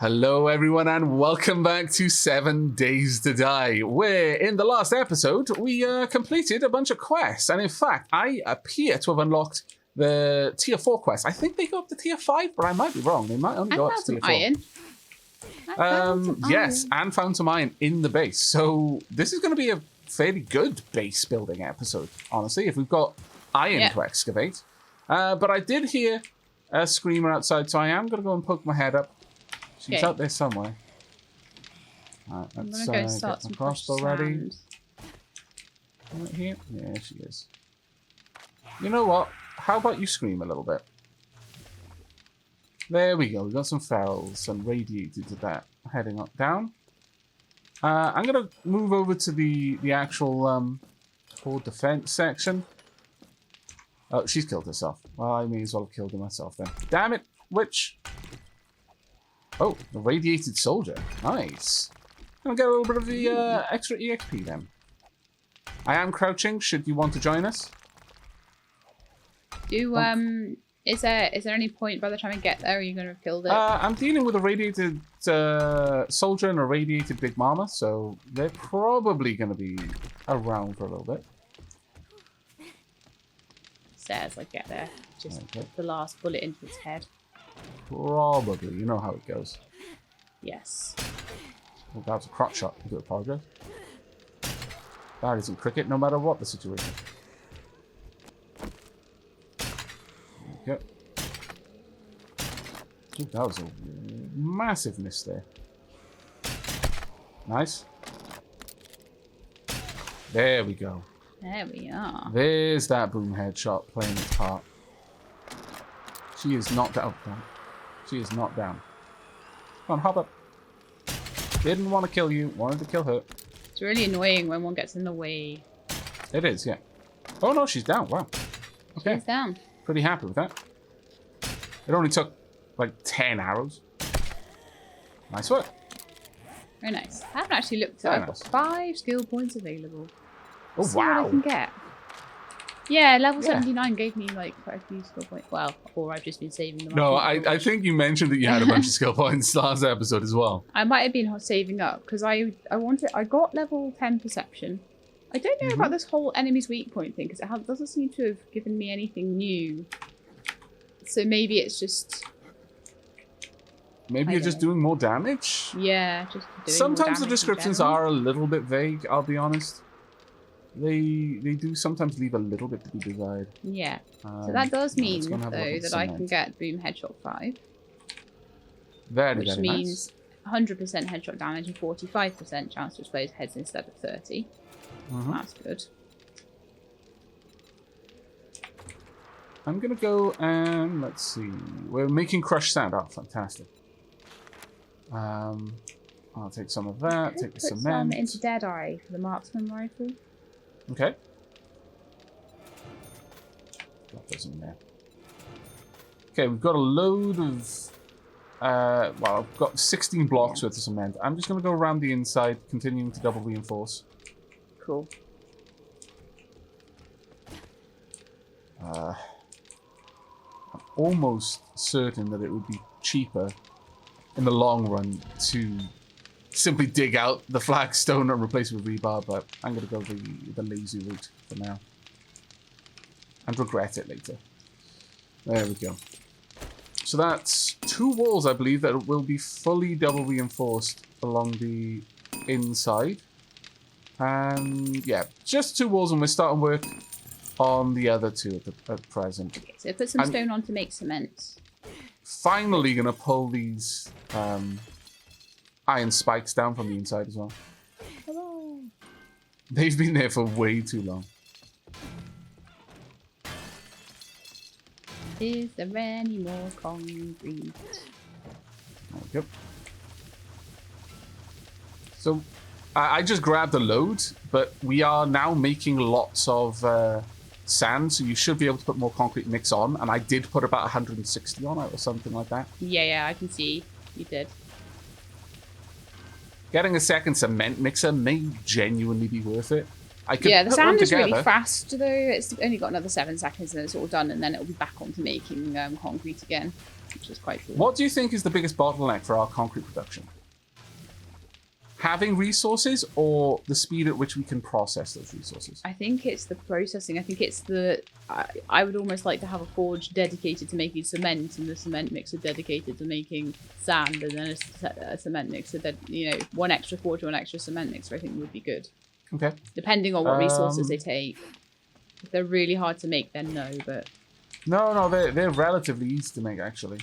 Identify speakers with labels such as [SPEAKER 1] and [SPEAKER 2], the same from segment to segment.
[SPEAKER 1] Hello everyone and welcome back to 7 Days to Die, where in the last episode we completed a bunch of quests, and in fact I appear to have unlocked the tier 4 quest. I think they go up to tier 5, but I might be wrong. They might only go up to tier 4. Yes, and found some iron in the base. So this is going to be a fairly good base building episode, honestly, if we've got iron to excavate. But I did hear a screamer outside, so I am going to go and poke my head up. She's out there somewhere. Alright, let's
[SPEAKER 2] go start
[SPEAKER 1] get
[SPEAKER 2] some
[SPEAKER 1] my crossbow ready.
[SPEAKER 2] sand.
[SPEAKER 1] Right here? Yeah, she is. You know what? How about you scream a little bit? There we go. We got some ferals and radiated to that. Heading up down. I'm gonna move over to the actual core defense section. Oh, she's killed herself. Well, I may as well have killed her myself then. Damn it! Witch! Oh, the radiated soldier. Nice. I'll get a little bit of the extra EXP then. I am crouching. Should you want to join us?
[SPEAKER 2] Is there any point by the time I get there? Are you going to have killed it?
[SPEAKER 1] I'm dealing with a radiated soldier and a radiated big mama, so they're probably going to be around for a little bit.
[SPEAKER 2] So as I get there, just put the last bullet into its head.
[SPEAKER 1] Probably. You know how it goes.
[SPEAKER 2] Yes.
[SPEAKER 1] Well, that was a crotch shot. I do apologize. That isn't cricket, no matter what the situation. There we go. Ooh, that was a massive miss there. Nice. There we go.
[SPEAKER 2] There we are.
[SPEAKER 1] There's that boom headshot playing its part. She is not down. She is not down. Come on, hop up. Didn't want to kill you. Wanted to kill her.
[SPEAKER 2] It's really annoying when one gets in the way.
[SPEAKER 1] It is, yeah. Oh no, she's down. Wow. Okay.
[SPEAKER 2] She's down.
[SPEAKER 1] Pretty happy with that. It only took like 10 arrows. Nice work.
[SPEAKER 2] Very nice. I haven't actually looked at it. I've got 5 skill points available.
[SPEAKER 1] Oh,
[SPEAKER 2] see
[SPEAKER 1] wow.
[SPEAKER 2] what I can get. Yeah, level 79 gave me like quite a few skill points. Well, or I've just been saving them.
[SPEAKER 1] No, I think you mentioned that you had a bunch of skill points last episode as well.
[SPEAKER 2] I might have been saving up because I got level 10 perception. I don't know about this whole enemy's weak point thing because it doesn't seem to have given me anything new. So maybe it's just...
[SPEAKER 1] Maybe you're just doing more damage?
[SPEAKER 2] Yeah, just doing
[SPEAKER 1] sometimes
[SPEAKER 2] more
[SPEAKER 1] the
[SPEAKER 2] damage
[SPEAKER 1] descriptions are a little bit vague, I'll be honest. They do sometimes leave a little bit to be desired.
[SPEAKER 2] Yeah. So that does mean, though, that I can get Boom Headshot 5. Which means 100% headshot damage and 45% chance to explode heads instead of 30. That's good.
[SPEAKER 1] I'm going to go and, let's see. We're making crushed sand. Oh, fantastic. I'll take some of that, take the cement.
[SPEAKER 2] Some into Deadeye for the marksman rifle.
[SPEAKER 1] Okay. Drop those in there. Okay, we've got a load of... well, I've got 16 blocks worth of cement. I'm just going to go around the inside, continuing to double reinforce.
[SPEAKER 2] Cool.
[SPEAKER 1] I'm almost certain that it would be cheaper in the long run to simply dig out the flagstone and replace it with rebar, but I'm going to go the lazy route for now. And regret it later. There we go. So that's 2 walls, I believe, that will be fully double reinforced along the inside. And yeah, just 2 walls, and we're starting work on the other 2 at present.
[SPEAKER 2] Okay, so put some stone on to make cement.
[SPEAKER 1] Finally going to pull these iron spikes down from the inside as well.
[SPEAKER 2] Hello.
[SPEAKER 1] They've been there for way too long.
[SPEAKER 2] Is there any more concrete?
[SPEAKER 1] There we go. So I just grabbed a load, but we are now making lots of sand, so you should be able to put more concrete mix on, and I did put about 160 on it or something like that.
[SPEAKER 2] Yeah, I can see you did.
[SPEAKER 1] Getting a second cement mixer may genuinely be worth it.
[SPEAKER 2] The sand is really fast though. It's only got another 7 seconds and it's all done, and then it'll be back on to making concrete again. which is quite cool.
[SPEAKER 1] What do you think is the biggest bottleneck for our concrete production? Having resources or the speed at which we can process those resources?
[SPEAKER 2] I think it's the processing. I think it's the... I would almost like to have a forge dedicated to making cement and the cement mixer dedicated to making sand, and then a cement mixer that, you know, one extra forge, one extra cement mixer I think would be good.
[SPEAKER 1] Okay.
[SPEAKER 2] Depending on what resources they take. If they're really hard to make, then no, but...
[SPEAKER 1] No, they're relatively easy to make, actually.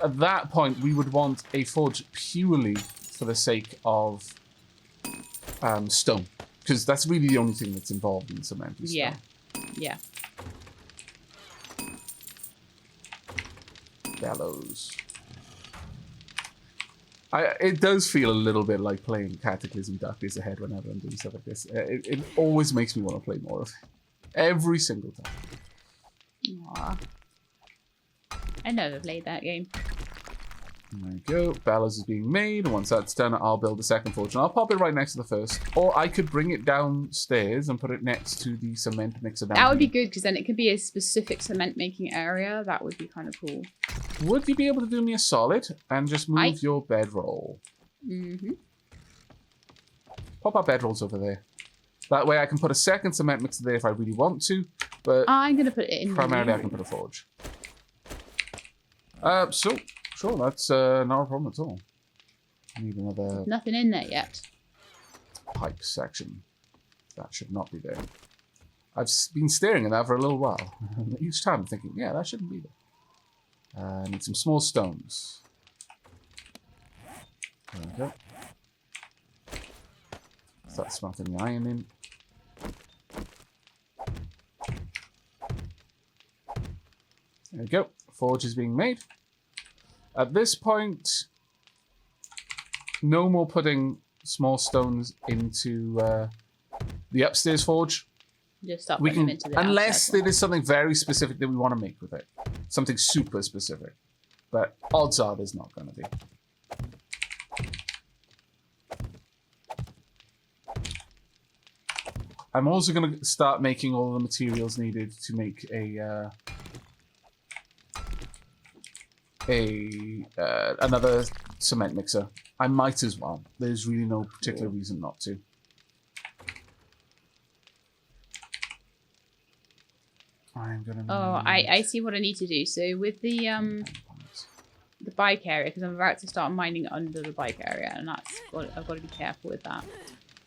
[SPEAKER 1] At that point, we would want a forge purely for the sake of stone. Because that's really the only thing that's involved in cement.
[SPEAKER 2] Yeah. Yeah.
[SPEAKER 1] Bellows. It does feel a little bit like playing Cataclysm Dark Days Ahead whenever I'm doing stuff like this. It always makes me want to play more of it. Every single time.
[SPEAKER 2] Aww. I never played that game.
[SPEAKER 1] There we go. Bellows is being made. Once that's done, I'll build the second forge. And I'll pop it right next to the first. Or I could bring it downstairs and put it next to the cement mixer down
[SPEAKER 2] That would
[SPEAKER 1] here.
[SPEAKER 2] be good, because then it could be a specific cement making area. That would be kind of cool.
[SPEAKER 1] Would you be able to do me a solid and just move your bedroll?
[SPEAKER 2] Mm-hmm.
[SPEAKER 1] Pop our bedrolls over there. That way I can put a second cement mixer there if I really want to. But
[SPEAKER 2] I'm going to put it in
[SPEAKER 1] primarily I can put a forge. So, sure, that's not a problem at all. I need another...
[SPEAKER 2] Nothing in there yet.
[SPEAKER 1] Pipe section. That should not be there. I've been staring at that for a little while. Each time I'm thinking, yeah, that shouldn't be there. I need some small stones. There we go. Start smelting the iron in. There we go. Forge is being made. At this point, no more putting small stones into the upstairs forge.
[SPEAKER 2] Just stop putting them into the
[SPEAKER 1] unless there is something very specific that we want to make with it. Something super specific. But odds are there's not going to be. I'm also going to start making all the materials needed to make another cement mixer. I might as well. There's really no particular reason not to. I'm gonna.
[SPEAKER 2] Oh, I see what I need to do. So with the bike area, because I'm about to start mining under the bike area, and I've got to be careful with that.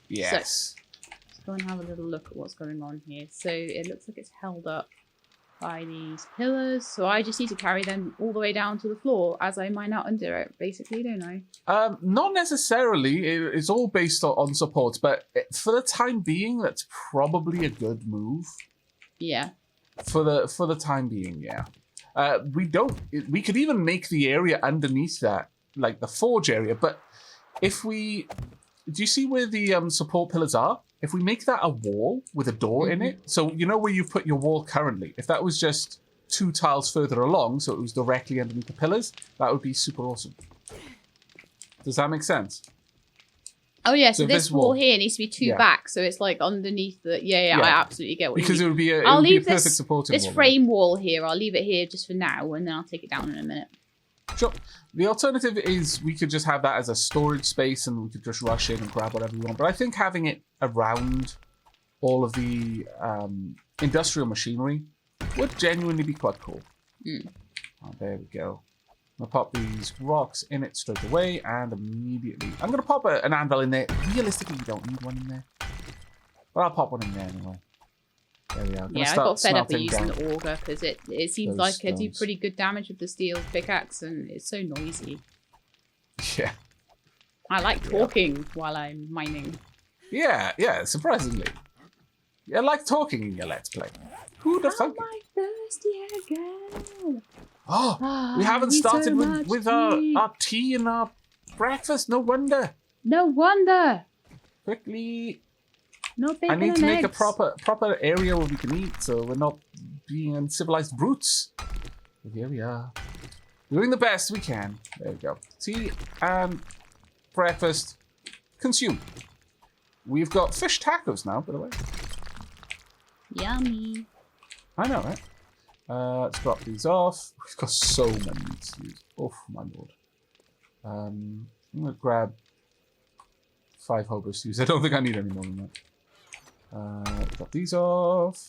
[SPEAKER 1] Yes.
[SPEAKER 2] So, let's go and have a little look at what's going on here. So it looks like it's held up by these pillars. So I just need to carry them all the way down to the floor as I mine out under it, basically, don't I?
[SPEAKER 1] Not necessarily. It's all based on support, but for the time being, that's probably a good move.
[SPEAKER 2] Yeah.
[SPEAKER 1] For the time being, yeah. We could even make the area underneath that, like the forge area, but if we... Do you see where the support pillars are? If we make that a wall with a door in it, so you know where you put your wall currently, if that was just 2 tiles further along, so it was directly underneath the pillars, that would be super awesome. Does that make sense?
[SPEAKER 2] Oh yeah, so this wall here needs to be 2 back, so it's like underneath the... Yeah, I absolutely get what you mean.
[SPEAKER 1] Because it would be a perfect supporting wall.
[SPEAKER 2] This frame wall here, I'll leave it here just for now, and then I'll take it down in a minute.
[SPEAKER 1] Sure. The alternative is we could just have that as a storage space and we could just rush in and grab whatever we want. But I think having it around all of the industrial machinery would genuinely be quite cool. Oh, there we go. I'm going to pop these rocks in it straight away and immediately... I'm going to pop an anvil in there. Realistically, you don't need one in there. But I'll pop one in there anyway. There we are.
[SPEAKER 2] Yeah, I got fed up with using the auger because it seems like I do pretty good damage with the steel pickaxe and it's so noisy.
[SPEAKER 1] Yeah.
[SPEAKER 2] I like talking while I'm mining.
[SPEAKER 1] Yeah, surprisingly. I like talking in your Let's Play. Who'd have thunk it?
[SPEAKER 2] My first year girl.
[SPEAKER 1] Oh, we haven't started with our tea and our breakfast. No wonder.
[SPEAKER 2] No wonder.
[SPEAKER 1] Quickly.
[SPEAKER 2] No bacon
[SPEAKER 1] I need
[SPEAKER 2] and
[SPEAKER 1] to make
[SPEAKER 2] eggs.
[SPEAKER 1] a proper area where we can eat, so we're not being uncivilized brutes. But here we are, doing the best we can. There we go. Tea and breakfast consumed. We've got fish tacos now, by the way.
[SPEAKER 2] Yummy.
[SPEAKER 1] I know, right? Let's drop these off. We've got so many to use. Oh my lord. I'm gonna grab 5 hobos to use. I don't think I need any more than that. Drop these off.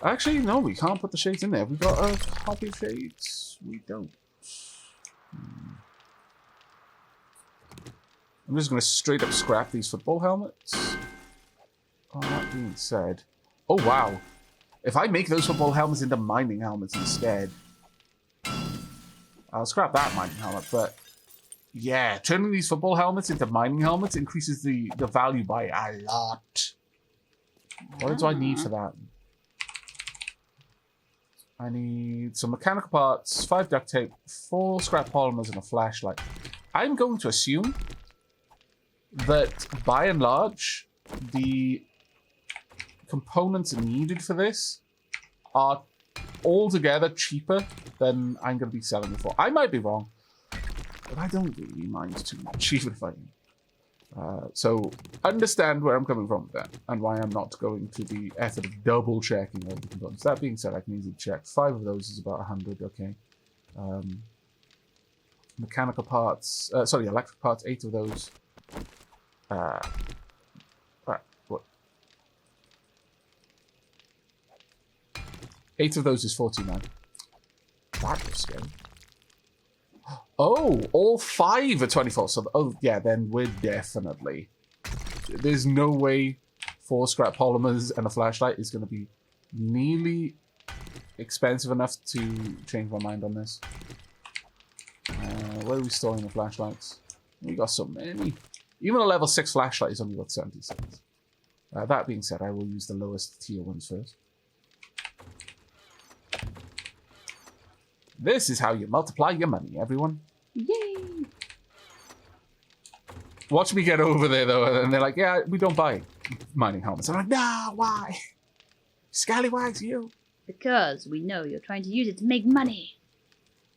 [SPEAKER 1] Actually, no, we can't put the shades in there. We got a copy of shades. We don't. I'm just gonna straight up scrap these football helmets. Oh, that being said, oh wow. If I make those football helmets into mining helmets instead, I'll scrap that mining helmet, but yeah, turning these football helmets into mining helmets increases the value by a lot. What do I need for that? I need some mechanical parts, 5 duct tape, 4 scrap polymers, and a flashlight. I'm going to assume that, by and large, the components needed for this are altogether cheaper than I'm going to be selling it for. I might be wrong, but I don't really mind too much, even if I am. So understand where I'm coming from with that, and why I'm not going to the effort of double checking all the components. That being said, I can easily check. 5 of those is about 100, okay. Mechanical parts, electric parts, 8 of those. What? 8 of those is 49. That was scary. Oh, all 5 are 24. So, oh yeah, then we're definitely... There's no way 4 scrap polymers and a flashlight is going to be nearly expensive enough to change my mind on this. Where are we storing the flashlights? We got so many. Even a level 6 flashlight is only worth 70 cents. That being said, I will use the lowest tier ones first. This is how you multiply your money, everyone.
[SPEAKER 2] Yay!
[SPEAKER 1] Watch me get over there, though, and they're like, yeah, we don't buy mining helmets. I'm like, nah, why? Scallywags, you.
[SPEAKER 2] Because we know you're trying to use it to make money.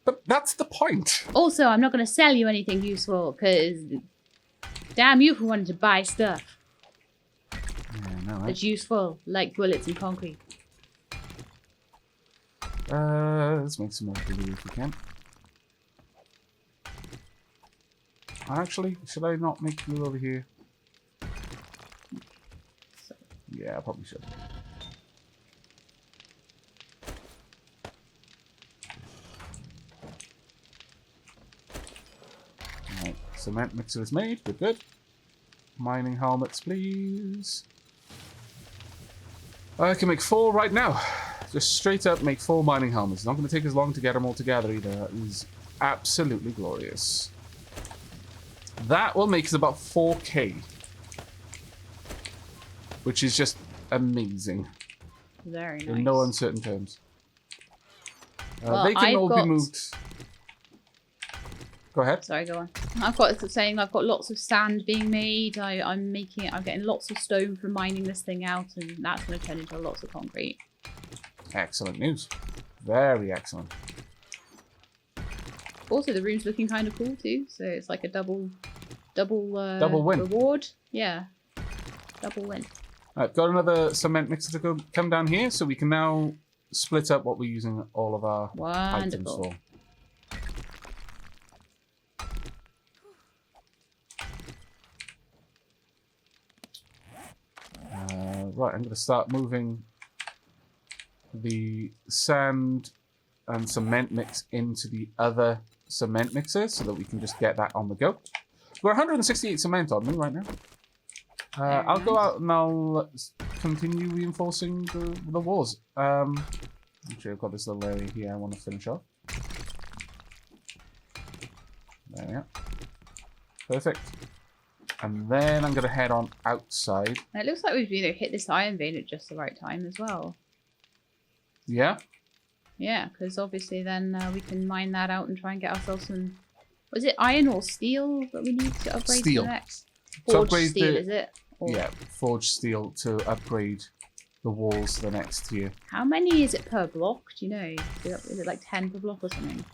[SPEAKER 1] But that's the point.
[SPEAKER 2] Also, I'm not going to sell you anything useful, because damn you for wanting to buy stuff.
[SPEAKER 1] Yeah, no, right?
[SPEAKER 2] That's useful, like bullets and concrete.
[SPEAKER 1] Let's make some more glue if we can. Actually, should I not make glue over here? Yeah, I probably should. Alright, cement mixer is made. Good, good. Mining helmets, please. I can make 4 right now. Just straight up make 4 mining helmets. It's not going to take as long to get them all together either. That is absolutely glorious. That will make us about 4k. Which is just amazing.
[SPEAKER 2] Very nice.
[SPEAKER 1] In no uncertain terms.
[SPEAKER 2] Well,
[SPEAKER 1] they can all be moved. Go ahead.
[SPEAKER 2] Sorry, go on. I've got lots of sand being made. I'm getting lots of stone from mining this thing out, and that's going to turn into lots of concrete.
[SPEAKER 1] Excellent news. Very excellent.
[SPEAKER 2] Also, the room's looking kind of cool too. So it's like a double
[SPEAKER 1] win
[SPEAKER 2] reward. Yeah, double win.
[SPEAKER 1] Alright, got another cement mixer to come down here, so we can now split up what we're using all of our items for. Right, I'm going to start moving the sand and cement mix into the other cement mixer so that we can just get that on the go. We're 168 cement on me right now. I'll go out and I'll continue reinforcing the walls. Actually, I've got this little area here I want to finish off. There we are. Perfect. And then I'm going to head on outside.
[SPEAKER 2] And it looks like we've hit this iron vein at just the right time as well.
[SPEAKER 1] Yeah?
[SPEAKER 2] Yeah, because obviously then we can mine that out and try and get ourselves some... Was it iron or steel that we need to upgrade
[SPEAKER 1] steel.
[SPEAKER 2] to the next? Forged steel, is it? Or...
[SPEAKER 1] Yeah, forged steel to upgrade the walls to the next tier.
[SPEAKER 2] How many is it per block? Do you know? Is it like 10 per block or something?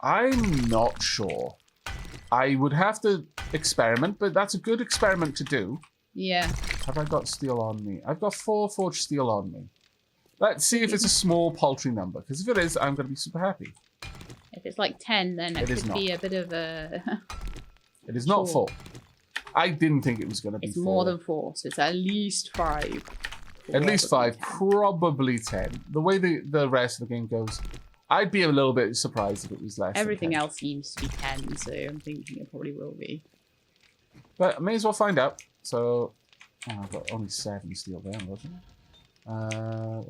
[SPEAKER 1] I'm not sure. I would have to experiment, but that's a good experiment to do.
[SPEAKER 2] Yeah.
[SPEAKER 1] Have I got steel on me? I've got 4 forged steel on me. Let's see if it's a small paltry number, because if it is, I'm going to be super happy.
[SPEAKER 2] If it's like 10, then it could be a bit of a...
[SPEAKER 1] It is not 4. I didn't think it was going to be 4.
[SPEAKER 2] It's more than 4, so it's at least 5.
[SPEAKER 1] At least 5, probably 10. The way the rest of the game goes, I'd be a little bit surprised if it was less.
[SPEAKER 2] Everything else seems to be 10, so I'm thinking it probably will be.
[SPEAKER 1] But I may as well find out. So, I've got only 7 steel there, wasn't it?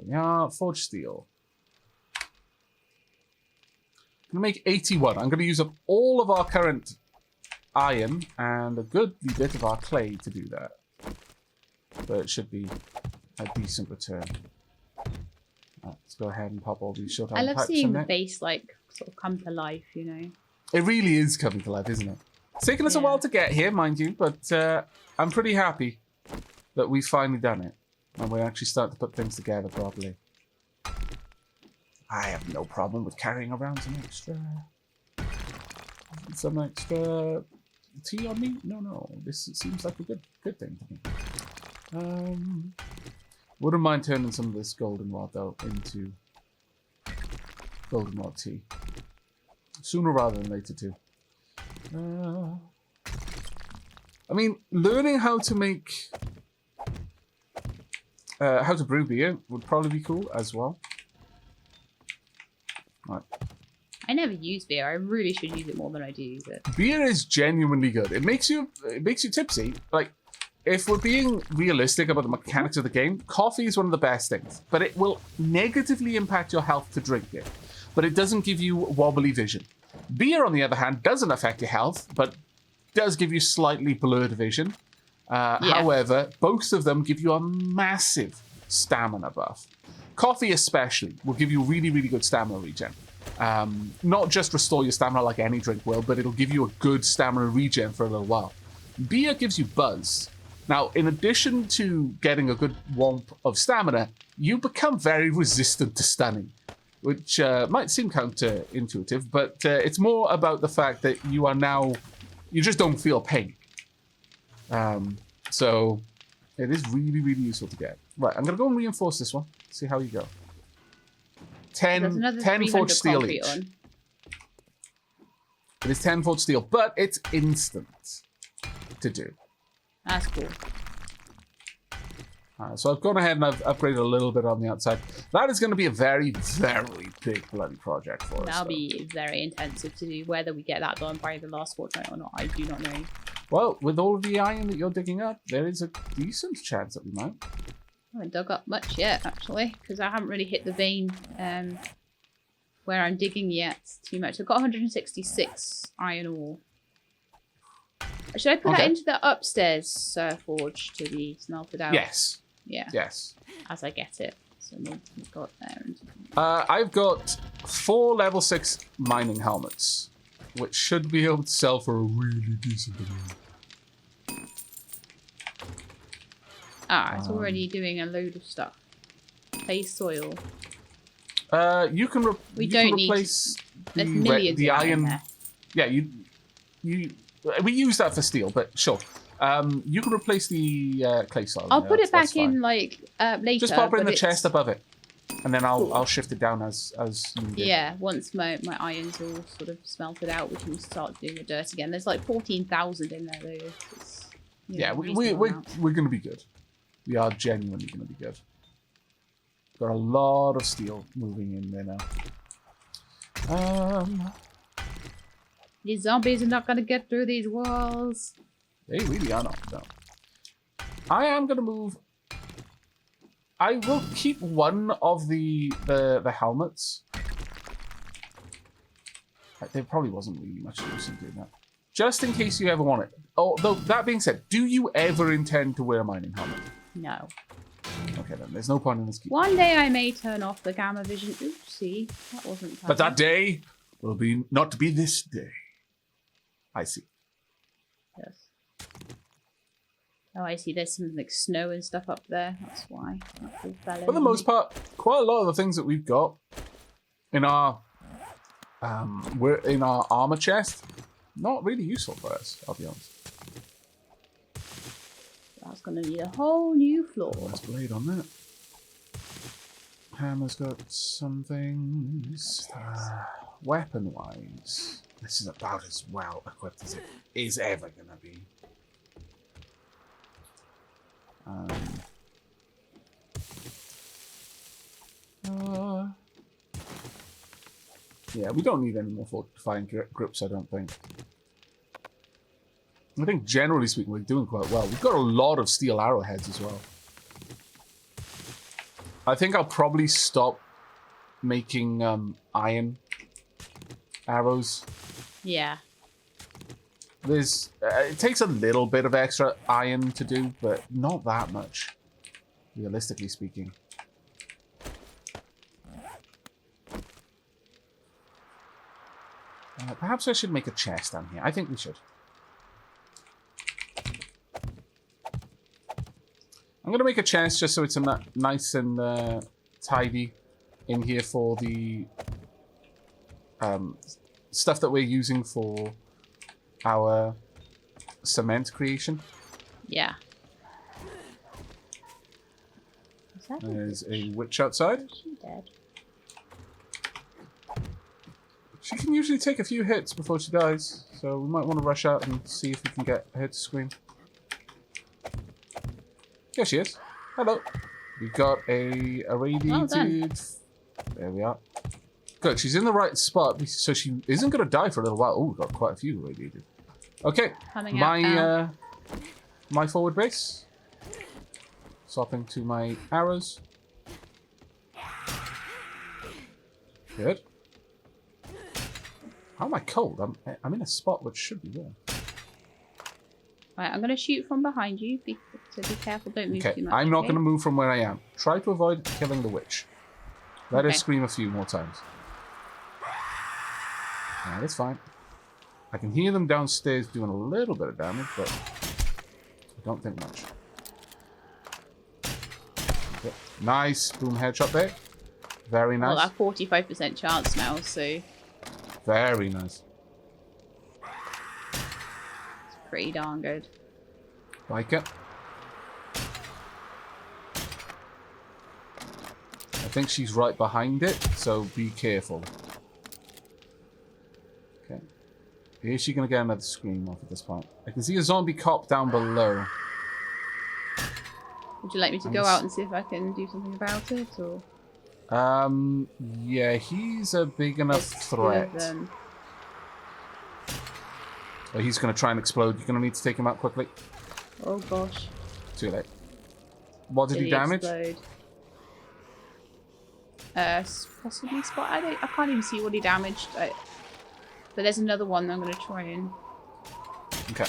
[SPEAKER 1] Yeah, forged steel. I'm going to make 81. I'm going to use up all of our current iron and a goodly bit of our clay to do that. But it should be a decent return. Let's go ahead and pop all these short iron pipes.
[SPEAKER 2] I love seeing the base like sort of come to life, you know.
[SPEAKER 1] It really is coming to life, isn't it? It's taken us a while to get here, mind you, but I'm pretty happy that we've finally done it. And we're actually starting to put things together properly. I have no problem with carrying around some extra tea on me. No, this seems like a good thing to me. Wouldn't mind turning some of this goldenrod though into goldenrod tea. Sooner rather than later too. I mean, learning how to make how to brew beer would probably be cool as well. Right.
[SPEAKER 2] I never use beer. I really should use it more than I do use it.
[SPEAKER 1] Beer is genuinely good. It makes you tipsy. Like, if we're being realistic about the mechanics of the game, coffee is one of the best things, but it will negatively impact your health to drink it. But it doesn't give you wobbly vision. Beer, on the other hand, doesn't affect your health, but does give you slightly blurred vision. However, both of them give you a massive stamina buff. Coffee especially will give you really, really good stamina regen. Not just restore your stamina like any drink will, but it'll give you a good stamina regen for a little while. Beer gives you buzz. Now, in addition to getting a good womp of stamina, you become very resistant to stunning, which might seem counterintuitive, but it's more about the fact that you just don't feel pain. So it is really, really useful to get. Right, I'm going to go and reinforce this one. See how you go. 10 forged steel each. It is 10 forged steel, but it's instant to do.
[SPEAKER 2] That's cool.
[SPEAKER 1] So I've gone ahead and I've upgraded a little bit on the outside. That is going to be a very, very big bloody project for us.
[SPEAKER 2] That'll be very intensive to do. Whether we get that done by the last fortnight or not, I do not know.
[SPEAKER 1] Well, with all of the iron that you're digging up, there is a decent chance that we might.
[SPEAKER 2] I haven't dug up much yet, actually, because I haven't really hit the vein where I'm digging yet too much. I've got 166 iron ore. Should I put that into the upstairs forge to be smelted out?
[SPEAKER 1] Yes.
[SPEAKER 2] Yeah.
[SPEAKER 1] Yes.
[SPEAKER 2] As I get it. So we've got there.
[SPEAKER 1] I've got 4 level 6 mining helmets, which should be able to sell for a really decent amount.
[SPEAKER 2] It's already doing a load of stuff. Clay soil.
[SPEAKER 1] You can replace the iron.
[SPEAKER 2] There.
[SPEAKER 1] Yeah, we use that for steel, but sure. You can replace the clay soil.
[SPEAKER 2] I'll put it back in later.
[SPEAKER 1] Just pop it in the chest above it, and then I'll shift it down as needed.
[SPEAKER 2] Yeah, once my iron's all sort of smelted out, we can start doing the dirt again. There's like 14,000 in there though.
[SPEAKER 1] We're gonna be good. We are genuinely gonna be good. Got a lot of steel moving in there now.
[SPEAKER 2] These zombies are not gonna get through these walls.
[SPEAKER 1] They really are not. No. I am gonna move. I will keep one of the helmets. There probably wasn't really much use in doing that. Just in case you ever want it. Although, that being said, do you ever intend to wear a mining helmet?
[SPEAKER 2] No.
[SPEAKER 1] Okay then, there's no point in this.
[SPEAKER 2] One day I may turn off the gamma vision. Oopsie, that wasn't
[SPEAKER 1] But that day will be not to be this day. I see.
[SPEAKER 2] Yes. Oh, I see. There's some like snow and stuff up there. That's why.
[SPEAKER 1] For the most part, quite a lot of the things that we've got in our armor chest, not really useful for us. I'll be honest. That's
[SPEAKER 2] going to need a whole new floor.
[SPEAKER 1] Nice blade on that. hammer's got some things. Weapon-wise, this is about as well equipped as it is ever going to be. Yeah, we don't need any more fortifying grips, I don't think. I think generally speaking, we're doing quite well. We've got a lot of steel arrowheads as well. I think I'll probably stop making iron arrows.
[SPEAKER 2] Yeah.
[SPEAKER 1] There's it takes a little bit of extra iron to do, but not that much, realistically speaking. Perhaps I should make a chest down here. I think we should. I'm going to make a chest just so it's nice and tidy in here for the stuff that we're using for our cement creation.
[SPEAKER 2] Yeah.
[SPEAKER 1] There's a witch outside.
[SPEAKER 2] Is she dead?
[SPEAKER 1] She can usually take a few hits before she dies, so we might want to rush out and see if we can get her to scream. Here she is. Hello. We got a irradiated... There we are. Good, she's in the right spot, so she isn't going to die for a little while. Oh, we've got quite a few irradiated. Okay, my forward base. Swapping to my arrows. Good. How am I cold? I'm in a spot which should be warm.
[SPEAKER 2] Right, I'm going to shoot from behind you, so be careful, don't move too much.
[SPEAKER 1] I'm not going to move from where I am. Try to avoid killing the witch. Let her scream a few more times. Yeah, that's fine. I can hear them downstairs doing a little bit of damage, but I don't think much. Okay. Nice boom headshot there. Very nice.
[SPEAKER 2] Well, that 45% chance now, so...
[SPEAKER 1] Very nice.
[SPEAKER 2] It's pretty darn good.
[SPEAKER 1] Like it. I think she's right behind it, so be careful. Okay. Is she going to get another scream off at this point? I can see a zombie cop down below.
[SPEAKER 2] Would you like me to go out and see if I can do something about it, or...?
[SPEAKER 1] Yeah, he's a big enough threat. Oh, he's going to try and explode. You're going to need to take him out quickly.
[SPEAKER 2] Oh, gosh.
[SPEAKER 1] Too late. What did he damage?
[SPEAKER 2] Explode? Possibly spot. I can't even see what he damaged. But there's another one I'm going to try and...
[SPEAKER 1] Okay.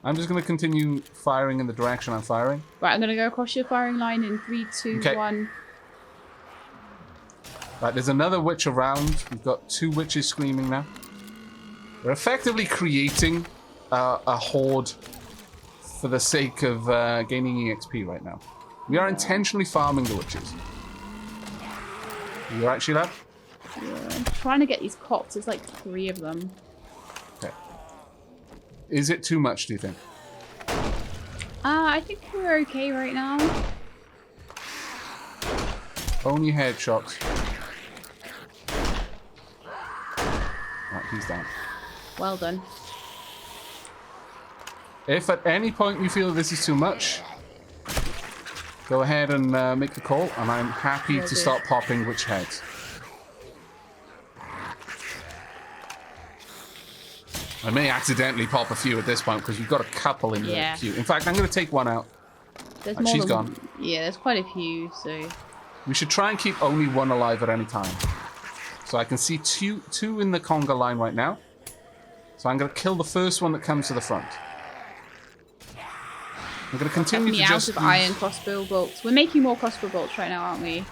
[SPEAKER 1] I'm just going to continue firing in the direction I'm firing.
[SPEAKER 2] Right, I'm going to go across your firing line in 3, 2, 1.
[SPEAKER 1] Right, there's another witch around. We've got 2 witches screaming now. We're effectively creating a horde for the sake of gaining EXP right now. We are intentionally farming the witches. You're actually left?
[SPEAKER 2] Yeah, I'm trying to get these cops. There's like 3 of them.
[SPEAKER 1] Okay. Is it too much, do you think?
[SPEAKER 2] I think we're okay right now.
[SPEAKER 1] Only headshots. Right, he's down.
[SPEAKER 2] Well done.
[SPEAKER 1] If at any point you feel this is too much, go ahead and make the call, and I'm happy to start popping witch heads. I may accidentally pop a few at this point because we've got a couple in the queue. In fact, I'm going to take one out. She's gone.
[SPEAKER 2] Yeah, there's quite a few, so...
[SPEAKER 1] We should try and keep only one alive at any time. So I can see two in the conga line right now. So I'm going to kill the first one that comes to the front. I'm going to continue to just...
[SPEAKER 2] out of iron crossbow bolts. We're making more crossbow bolts right now, aren't we?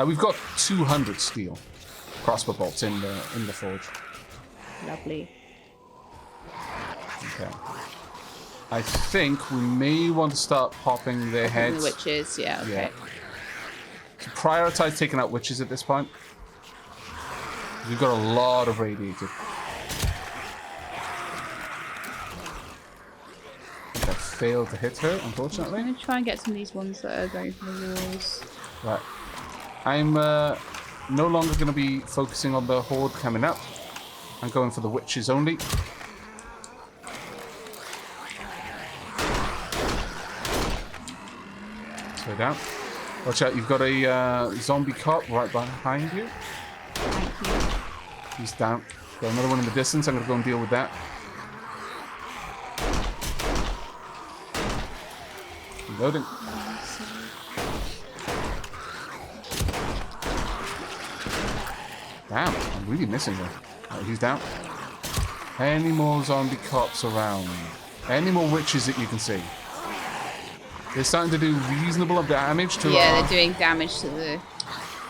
[SPEAKER 1] We've got 200 steel crossbow bolts in the forge.
[SPEAKER 2] Lovely.
[SPEAKER 1] Okay. I think we may want to start popping their heads.
[SPEAKER 2] The witches, yeah, okay.
[SPEAKER 1] Yeah. So prioritize taking out witches at this point. We've got a lot of radiated. I failed to hit her, unfortunately.
[SPEAKER 2] I'm going to try and get some of these ones that are going for the walls.
[SPEAKER 1] Right. I'm no longer going to be focusing on the horde coming up. I'm going for the witches only. Slow down. Watch out, you've got a zombie cop right behind you.
[SPEAKER 2] Thank you.
[SPEAKER 1] He's down. Got another one in the distance. I'm going to go and deal with that. Reloading. Damn, I'm really missing him. Right, he's down. Any more zombie cops around? Any more witches that you can see? They're starting to do reasonable damage to
[SPEAKER 2] Yeah, they're doing damage to the...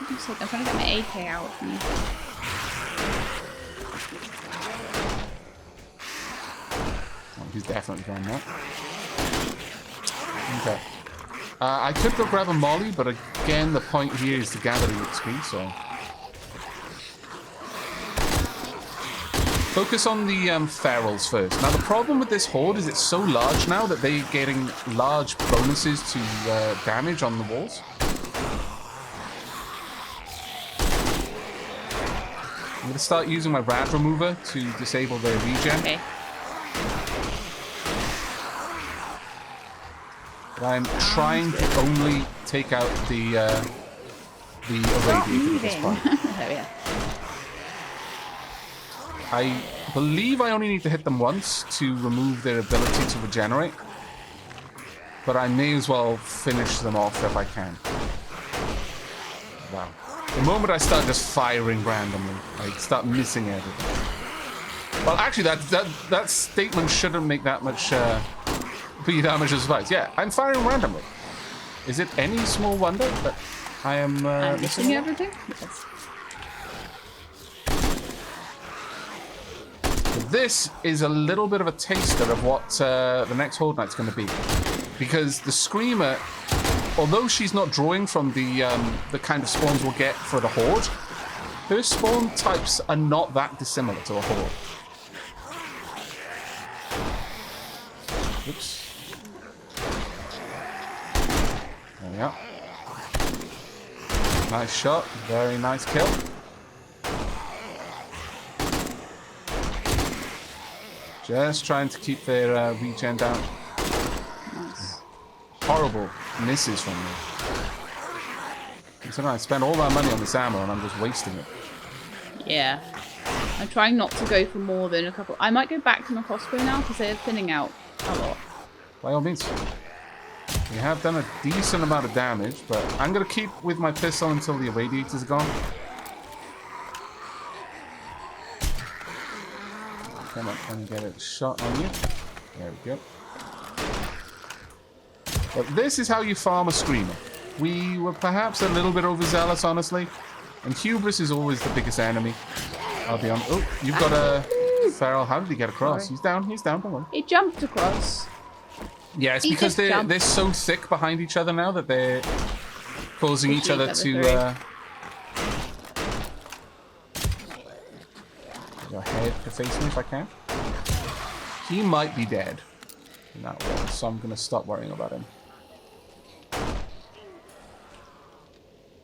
[SPEAKER 2] I'm trying to get my AK out.
[SPEAKER 1] Oh, he's definitely gone now. Okay. I could go grab a molly, but again, the point here is to gather the XP, so... Focus on the ferals first. Now, the problem with this horde is it's so large now that they're getting large bonuses to damage on the walls. I'm going to start using my rad remover to disable their regen.
[SPEAKER 2] Okay.
[SPEAKER 1] But I'm trying to only take out the irradiator at this point.
[SPEAKER 2] There we are.
[SPEAKER 1] I believe I only need to hit them once to remove their ability to regenerate. But I may as well finish them off if I can. Wow. The moment I start just firing randomly, I start missing everything. Well, actually, that statement shouldn't make that much be damage as advice. Yeah, I'm firing randomly. Is it any small wonder that I am
[SPEAKER 2] missing everything? Yes.
[SPEAKER 1] This is a little bit of a taster of what the next Horde Knight's going to be. Because the Screamer, although she's not drawing from the kind of spawns we'll get for the Horde, her spawn types are not that dissimilar to a Horde. Oops. There we are. Nice shot. Very nice kill. Just trying to keep their regen down.
[SPEAKER 2] Nice.
[SPEAKER 1] Horrible misses from me. Considering I spent all that money on this ammo and I'm just wasting it.
[SPEAKER 2] Yeah. I'm trying not to go for more than a couple. I might go back to my crossbow now because they're thinning out a lot.
[SPEAKER 1] By all means. We have done a decent amount of damage, but I'm going to keep with my pistol until the irradiators are gone. Come on, let me get a shot on you. There we go. But this is how you farm a Screamer. We were perhaps a little bit overzealous, honestly. And hubris is always the biggest enemy. I'll be honest. Oh, you've got a feral. How did he get across?
[SPEAKER 2] Sorry.
[SPEAKER 1] He's down, don't worry.
[SPEAKER 2] He jumped across.
[SPEAKER 1] Yeah, it's because they're so thick behind each other now that they're causing each other to... Go ahead to face me if I can. He might be dead in that wall, so I'm going to stop worrying about him.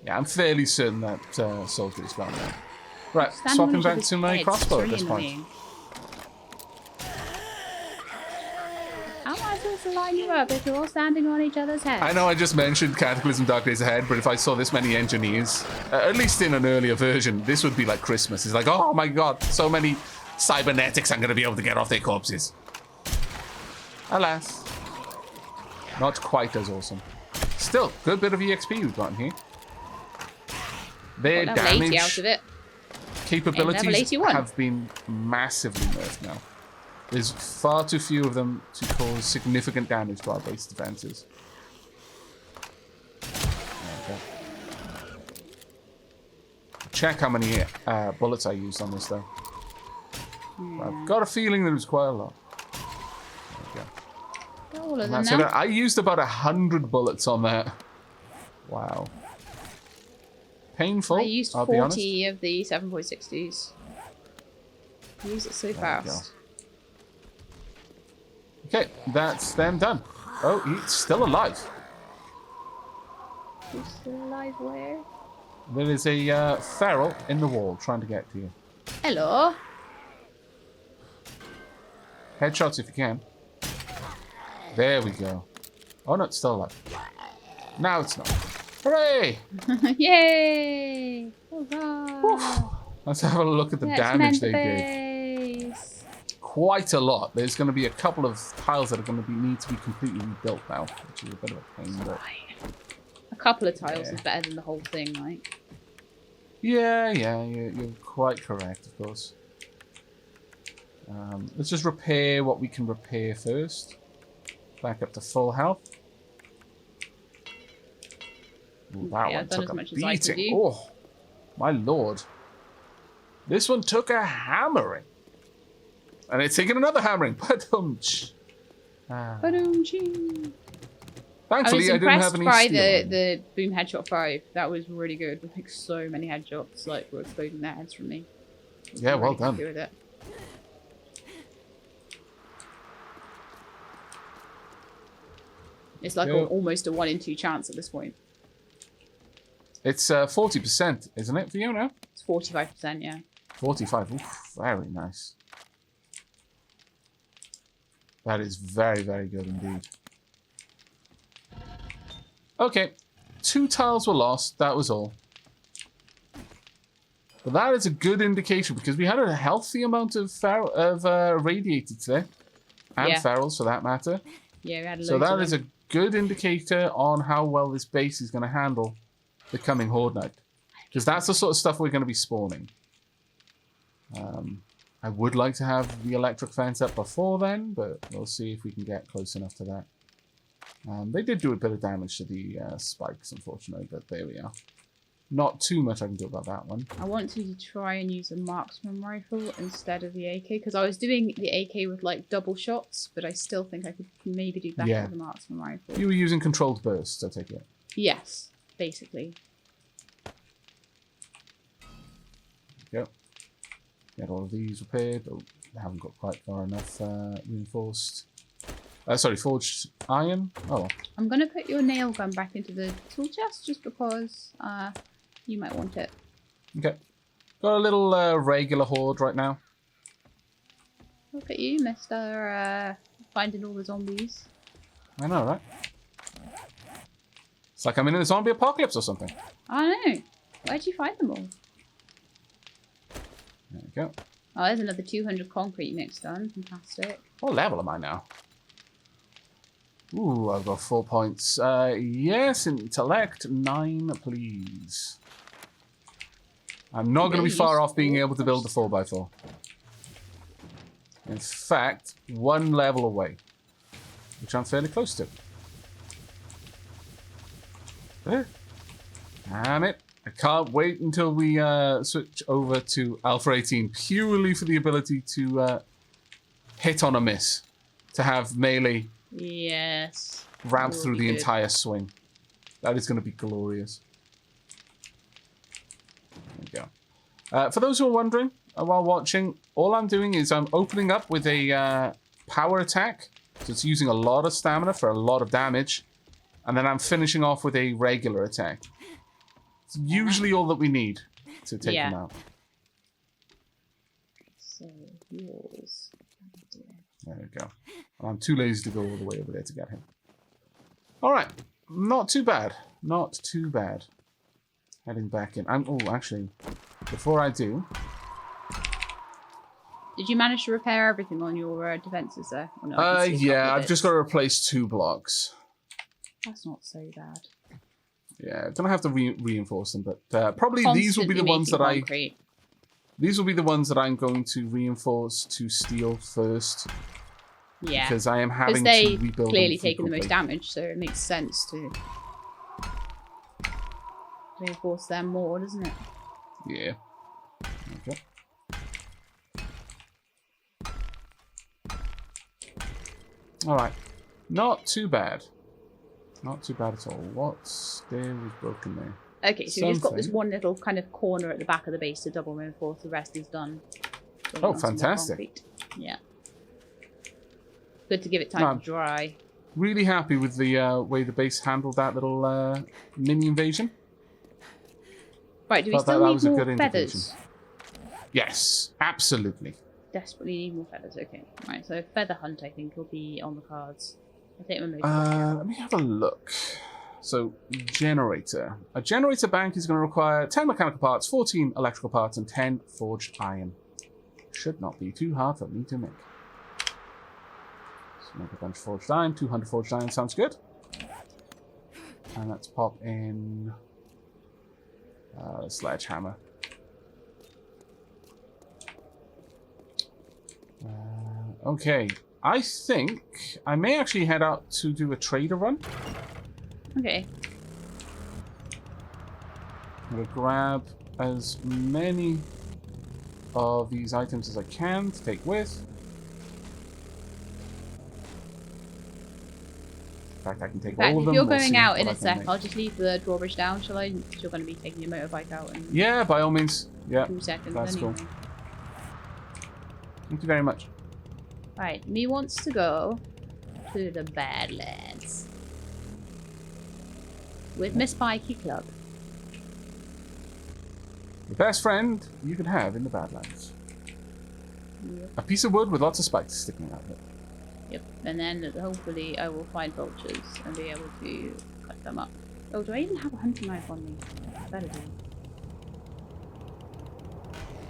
[SPEAKER 1] Yeah, I'm fairly certain that soldier is gone now. Right, swapping back to my crossbow at this point.
[SPEAKER 2] How am I supposed to line you up if you're all standing on each other's heads?
[SPEAKER 1] I know I just mentioned Cataclysm Dark Days Ahead, but if I saw this many engineers, at least in an earlier version, this would be like Christmas. It's like, oh my god, so many cybernetics I'm going to be able to get off their corpses. Alas. Not quite as awesome. Still, good bit of EXP we've gotten here. Their damage
[SPEAKER 2] out of it.
[SPEAKER 1] capabilities have been massively nerfed now. There's far too few of them to cause significant damage to our base defenses. Okay. Check how many bullets I used on this, though. I've got a feeling there was quite a lot. There we go.
[SPEAKER 2] All of them now.
[SPEAKER 1] I used about 100 bullets on that. Wow. Painful,
[SPEAKER 2] I used
[SPEAKER 1] I'll be honest.
[SPEAKER 2] 40 of the 7.62s. I use it so fast.
[SPEAKER 1] Okay, that's them done. Oh, he's still alive.
[SPEAKER 2] He's still alive where?
[SPEAKER 1] There is a feral in the wall trying to get to you.
[SPEAKER 2] Hello.
[SPEAKER 1] Headshots if you can. There we go. Oh no, it's still alive. Now it's not. Hooray!
[SPEAKER 2] Yay! Hurrah!
[SPEAKER 1] Let's have a look at the damage they did. Quite a lot. There's going to be a couple of tiles that are going to need to be completely rebuilt now, which is a bit of a pain. But...
[SPEAKER 2] A couple of tiles is better than the whole thing, like.
[SPEAKER 1] Yeah, you're quite correct, of course. Let's just repair what we can repair first. Back up to full health. Ooh, that one took a beating. Oh, my lord. This one took a hammering. And it's taking another hammering. Thankfully, I didn't have any
[SPEAKER 2] by the Boom Headshot 5. That was really good. With like so many headshots, like were exploding their heads from me.
[SPEAKER 1] Yeah, well done.
[SPEAKER 2] With it. It's like almost a 1 in 2 chance at this point.
[SPEAKER 1] It's 40%, isn't it, for you now?
[SPEAKER 2] It's 45%, yeah.
[SPEAKER 1] 45. Oof, very nice. That is very, very good indeed. Okay, 2 tiles were lost. That was all. But that is a good indication because we had a healthy amount of radiated today, and ferals for that matter.
[SPEAKER 2] Yeah, we had loads
[SPEAKER 1] so that
[SPEAKER 2] of
[SPEAKER 1] is a good indicator on how well this base is going to handle the coming Horde Night, because that's the sort of stuff we're going to be spawning. I would like to have the electric fence up before then, but we'll see if we can get close enough to that. They did do a bit of damage to the spikes, unfortunately, but there we are. Not too much I can do about that one.
[SPEAKER 2] I want to try and use a marksman rifle instead of the AK, because I was doing the AK with like double shots, but I still think I could maybe do better with a marksman rifle.
[SPEAKER 1] You were using controlled bursts, I take it?
[SPEAKER 2] Yes, basically.
[SPEAKER 1] Yep. Get all of these repaired. Oh, I haven't got quite far enough reinforced. Forged iron. Oh.
[SPEAKER 2] I'm going to put your nail gun back into the tool chest just because you might want it.
[SPEAKER 1] Okay. Got a little regular horde right now.
[SPEAKER 2] Look at you, Mr. Finding all the zombies.
[SPEAKER 1] I know, right? It's like I'm in a zombie apocalypse or something.
[SPEAKER 2] I know. Where'd you find them all?
[SPEAKER 1] There we go.
[SPEAKER 2] Oh, there's another 200 concrete mix done. Fantastic.
[SPEAKER 1] What level am I now? Ooh, I've got 4 points. Yes, intellect 9, please. I'm not going to be far off being able to build the 4x4. In fact, 1 level away, which I'm fairly close to. Damn it. I can't wait until we switch over to Alpha 18 purely for the ability to hit on a miss. To have melee ramp through the entire swing. That is going to be glorious. There we go. For those who are wondering, while watching, all I'm doing is I'm opening up with a power attack. So it's using a lot of stamina for a lot of damage. And then I'm finishing off with a regular attack. It's usually all that we need to take them out.
[SPEAKER 2] So, yours.
[SPEAKER 1] There we go. I'm too lazy to go all the way over there to get him. Alright. Not too bad. Not too bad. Heading back in. Oh, actually, before I do...
[SPEAKER 2] Did you manage to repair everything on your defences there? Or no,
[SPEAKER 1] yeah, I've just got to replace 2 blocks.
[SPEAKER 2] That's not so bad.
[SPEAKER 1] Yeah, I'm going to have to reinforce them, but probably these will be the ones that These will be the ones that I'm going to reinforce to steel first.
[SPEAKER 2] Yeah.
[SPEAKER 1] Because I am having
[SPEAKER 2] to
[SPEAKER 1] rebuild them.
[SPEAKER 2] Because they clearly taking the most damage, so it makes sense to reinforce them more, doesn't it?
[SPEAKER 1] Yeah. Okay. Alright. Not too bad. Not too bad at all. What's there was broken there?
[SPEAKER 2] Okay, so you've just got this one little kind of corner at the back of the base to double reinforce. The rest is done.
[SPEAKER 1] Oh, fantastic.
[SPEAKER 2] Yeah. Good to give it time to dry.
[SPEAKER 1] Really happy with the way the base handled that little mini invasion.
[SPEAKER 2] Right, do we still need more feathers?
[SPEAKER 1] Yes, absolutely.
[SPEAKER 2] Desperately need more feathers. Okay. Right, so feather hunt, I think, will be on the cards. I think
[SPEAKER 1] let me have a look. So, generator. A generator bank is going to require 10 mechanical parts, 14 electrical parts, and 10 forged iron. Should not be too hard for me to make. Let's make a bunch of forged iron. 200 forged iron sounds good. And let's pop in sledgehammer. Okay. I think I may actually head out to do a trader run.
[SPEAKER 2] Okay.
[SPEAKER 1] I'm going to grab as many of these items as I can to take with. In fact, I can take all of them.
[SPEAKER 2] If you're going out in a sec, I'll just leave the drawbridge down, shall I? Because you're going to be taking your motorbike out in
[SPEAKER 1] yeah, by all means. Yeah,
[SPEAKER 2] 2 seconds
[SPEAKER 1] that's
[SPEAKER 2] anyway.
[SPEAKER 1] cool. Thank you very much.
[SPEAKER 2] Right, me wants to go to the Badlands with Miss Spiky Club.
[SPEAKER 1] The best friend you could have in the Badlands.
[SPEAKER 2] Yep.
[SPEAKER 1] A piece of wood with lots of spikes sticking out of it.
[SPEAKER 2] Yep, and then hopefully I will find vultures and be able to cut them up. Oh, do I even have a hunting knife on me? Better do.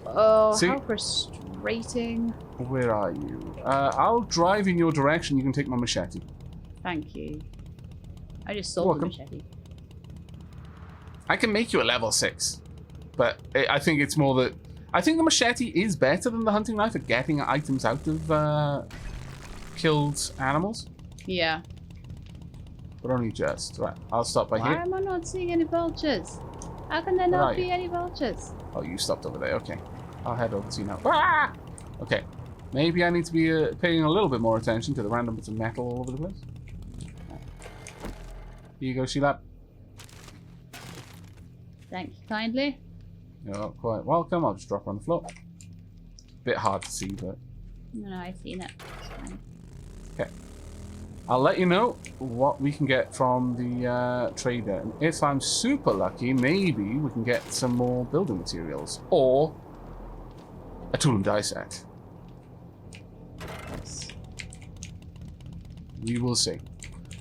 [SPEAKER 2] Oh,
[SPEAKER 1] see,
[SPEAKER 2] how frustrating.
[SPEAKER 1] Where are you? I'll drive in your direction. You can take my machete.
[SPEAKER 2] Thank you. I just sold the machete.
[SPEAKER 1] I can make you a level 6. But I think it's more that... I think the machete is better than the hunting knife at getting items out of killed animals.
[SPEAKER 2] Yeah.
[SPEAKER 1] But only just. Right, I'll stop by here.
[SPEAKER 2] Why am I not seeing any vultures? How can there not be any vultures?
[SPEAKER 1] Oh, you stopped over there. Okay. I'll head over to you now. Ah! Okay. Maybe I need to be paying a little bit more attention to the random bits of metal all over the place. Here you go, Sheila.
[SPEAKER 2] Thank you kindly.
[SPEAKER 1] You're quite welcome. I'll just drop her on the floor. Bit hard to see, but...
[SPEAKER 2] No, I've seen it. It's fine.
[SPEAKER 1] Okay. I'll let you know what we can get from the trader. And if I'm super lucky, maybe we can get some more building materials. Or a tool and die set.
[SPEAKER 2] Yes.
[SPEAKER 1] We will see.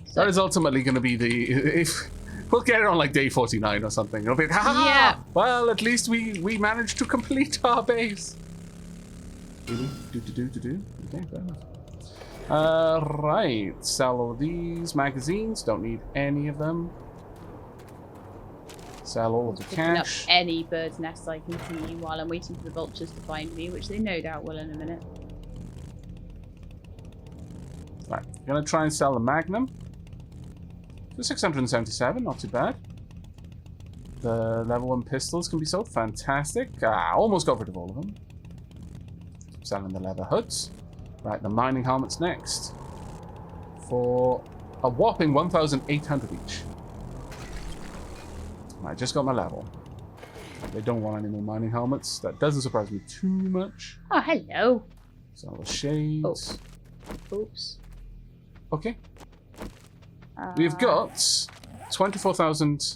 [SPEAKER 2] So,
[SPEAKER 1] that is ultimately going to be the... if we'll get it on like day 49 or something. It'll be, ha-ha!
[SPEAKER 2] Yeah.
[SPEAKER 1] Well, at least we managed to complete our base. Really? Do. Okay, fair enough. Right. Sell all these magazines. Don't need any of them. Sell all of the cash.
[SPEAKER 2] Up any bird's nest I can see while I'm waiting for the vultures to find me, which they no doubt will in a minute.
[SPEAKER 1] Right. Gonna try and sell the Magnum. For 677, not too bad. The level 1 pistols can be sold. Fantastic. Almost got rid of all of them. Selling the leather hoods. Right, the mining helmets next. For a whopping 1,800 each. I just got my level. They don't want any more mining helmets. That doesn't surprise me too much.
[SPEAKER 2] Oh, hello.
[SPEAKER 1] Sell the shades.
[SPEAKER 2] Oh. Oops.
[SPEAKER 1] Okay. We've got 24,000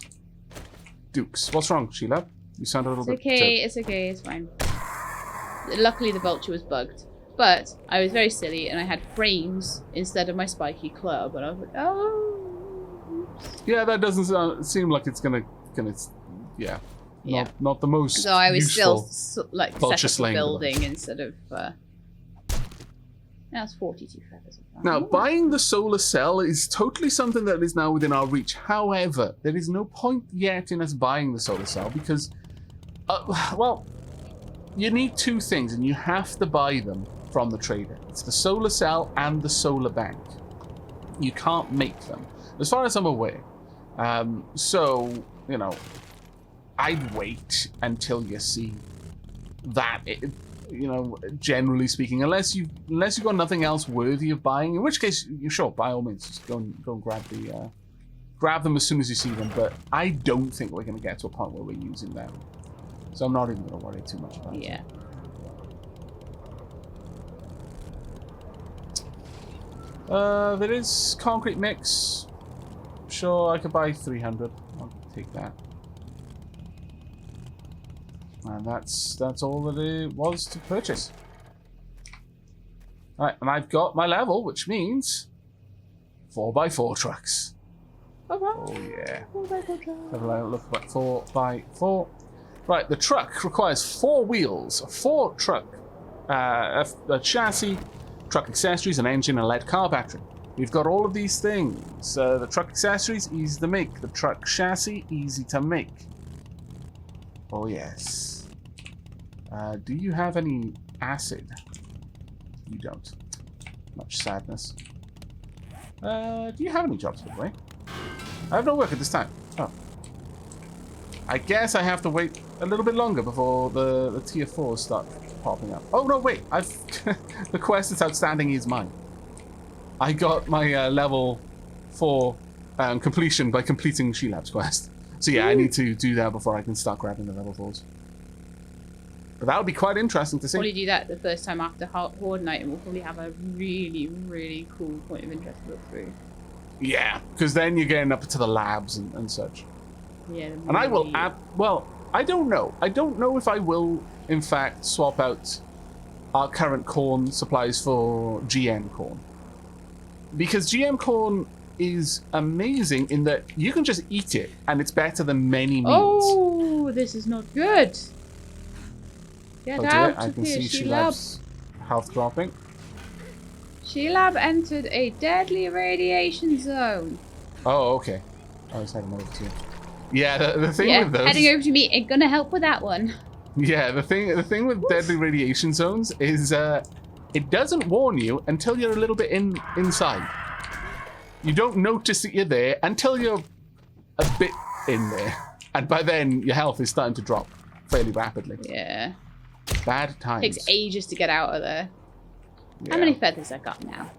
[SPEAKER 1] dukes. What's wrong, Sheila? You sound a little bit...
[SPEAKER 2] It's okay, it's fine. Luckily the vulture was bugged. But I was very silly and I had frames instead of my spiky club. And I was like, oh... Oops.
[SPEAKER 1] Yeah, that doesn't seem like it's gonna yeah. Not the most
[SPEAKER 2] So I was still like
[SPEAKER 1] vulture
[SPEAKER 2] set up a building
[SPEAKER 1] device.
[SPEAKER 2] instead of... That's 42 feathers.
[SPEAKER 1] Now, buying the solar cell is totally something that is now within our reach. However, there is no point yet in us buying the solar cell because, well, you need 2 things and you have to buy them from the trader. It's the solar cell and the solar bank. You can't make them, as far as I'm aware. So, you know, I'd wait until you see that... you know, generally speaking, unless you've got nothing else worthy of buying, in which case, sure, by all means, just go and grab them as soon as you see them. But I don't think we're going to get to a point where we're using them, so I'm not even going to worry too much about it.
[SPEAKER 2] Yeah.
[SPEAKER 1] There is concrete mix. Sure, I could buy 300. I'll take that. And that's all that it was to purchase. Alright, and I've got my level, which means 4x4 trucks. Oh yeah.
[SPEAKER 2] 4x4 truck.
[SPEAKER 1] Have a look at 4x4. Right, the truck requires 4 wheels, 4 truck, a chassis, truck accessories, an engine, and a lead car battery. We've got all of these things. The truck accessories, easy to make. The truck chassis, easy to make. Oh yes. Do you have any acid? You don't. Much sadness. Do you have any jobs, by the way? I have no work at this time. Oh. I guess I have to wait a little bit longer before the tier 4s start popping up. Oh, no, wait. The quest that's outstanding is mine. I got my level 4 completion by completing She-Lab's quest. So yeah, I need to do that before I can start grabbing the level 4s. But that would be quite interesting to see.
[SPEAKER 2] Probably do that the first time after Horde Night, and we'll probably have a really, really cool point of interest to look through.
[SPEAKER 1] Yeah, because then you're getting up to the labs and such.
[SPEAKER 2] Yeah.
[SPEAKER 1] And I will well, I don't know. I don't know if I will, in fact, swap out our current corn supplies for GM corn. Because GM corn is amazing in that you can just eat it, and it's better than many meats.
[SPEAKER 2] Oh, this is not good. Get out
[SPEAKER 1] I
[SPEAKER 2] of
[SPEAKER 1] can
[SPEAKER 2] here,
[SPEAKER 1] see
[SPEAKER 2] She-Lab.
[SPEAKER 1] She-Lab's health dropping.
[SPEAKER 2] She-Lab entered a deadly radiation zone.
[SPEAKER 1] Oh, okay. I was heading over to you. Yeah, the thing with those...
[SPEAKER 2] heading over to me ain't gonna help with that one.
[SPEAKER 1] Yeah, the thing with deadly radiation zones is it doesn't warn you until you're a little bit inside. You don't notice that you're there until you're a bit in there. And by then, your health is starting to drop fairly rapidly.
[SPEAKER 2] Yeah.
[SPEAKER 1] Bad times.
[SPEAKER 2] Takes ages to get out of there.
[SPEAKER 1] Yeah.
[SPEAKER 2] How many feathers I got now?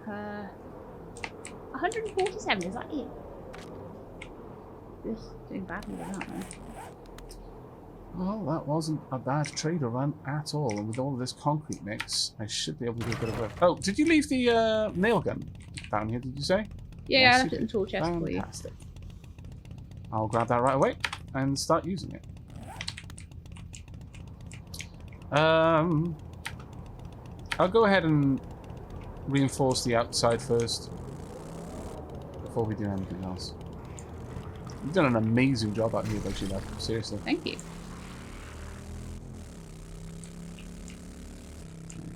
[SPEAKER 2] 147, is that it? Just doing badly with that one.
[SPEAKER 1] Well, that wasn't a bad trader run at all. And with all of this concrete mix, I should be able to do a bit of work. Oh, did you leave the nail gun down here, did you say?
[SPEAKER 2] Yeah,
[SPEAKER 1] Yes,
[SPEAKER 2] I left it in the tool chest for you.
[SPEAKER 1] Fantastic. I'll grab that right away and start using it. I'll go ahead and reinforce the outside first before we do anything else. You've done an amazing job out here, don't you, love? Seriously.
[SPEAKER 2] Thank you.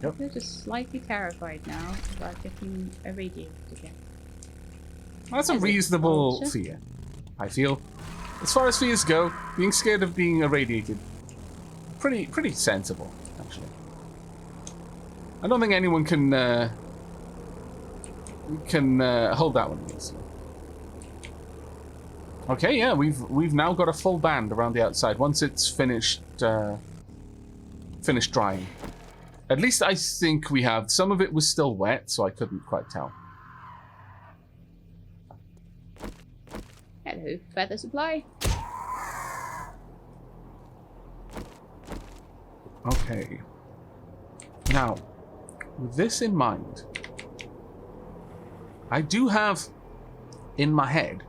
[SPEAKER 1] Yep.
[SPEAKER 2] I'm just slightly terrified now about getting irradiated again.
[SPEAKER 1] That's a reasonable fear, I feel. As far as fears go, being scared of being irradiated, pretty sensible, actually. I don't think anyone can hold that one against you. Okay, yeah, we've now got a full band around the outside once it's finished drying. At least I think we have. Some of it was still wet, so I couldn't quite tell.
[SPEAKER 2] Hello, feather supply.
[SPEAKER 1] Okay. Now, with this in mind, I do have in my head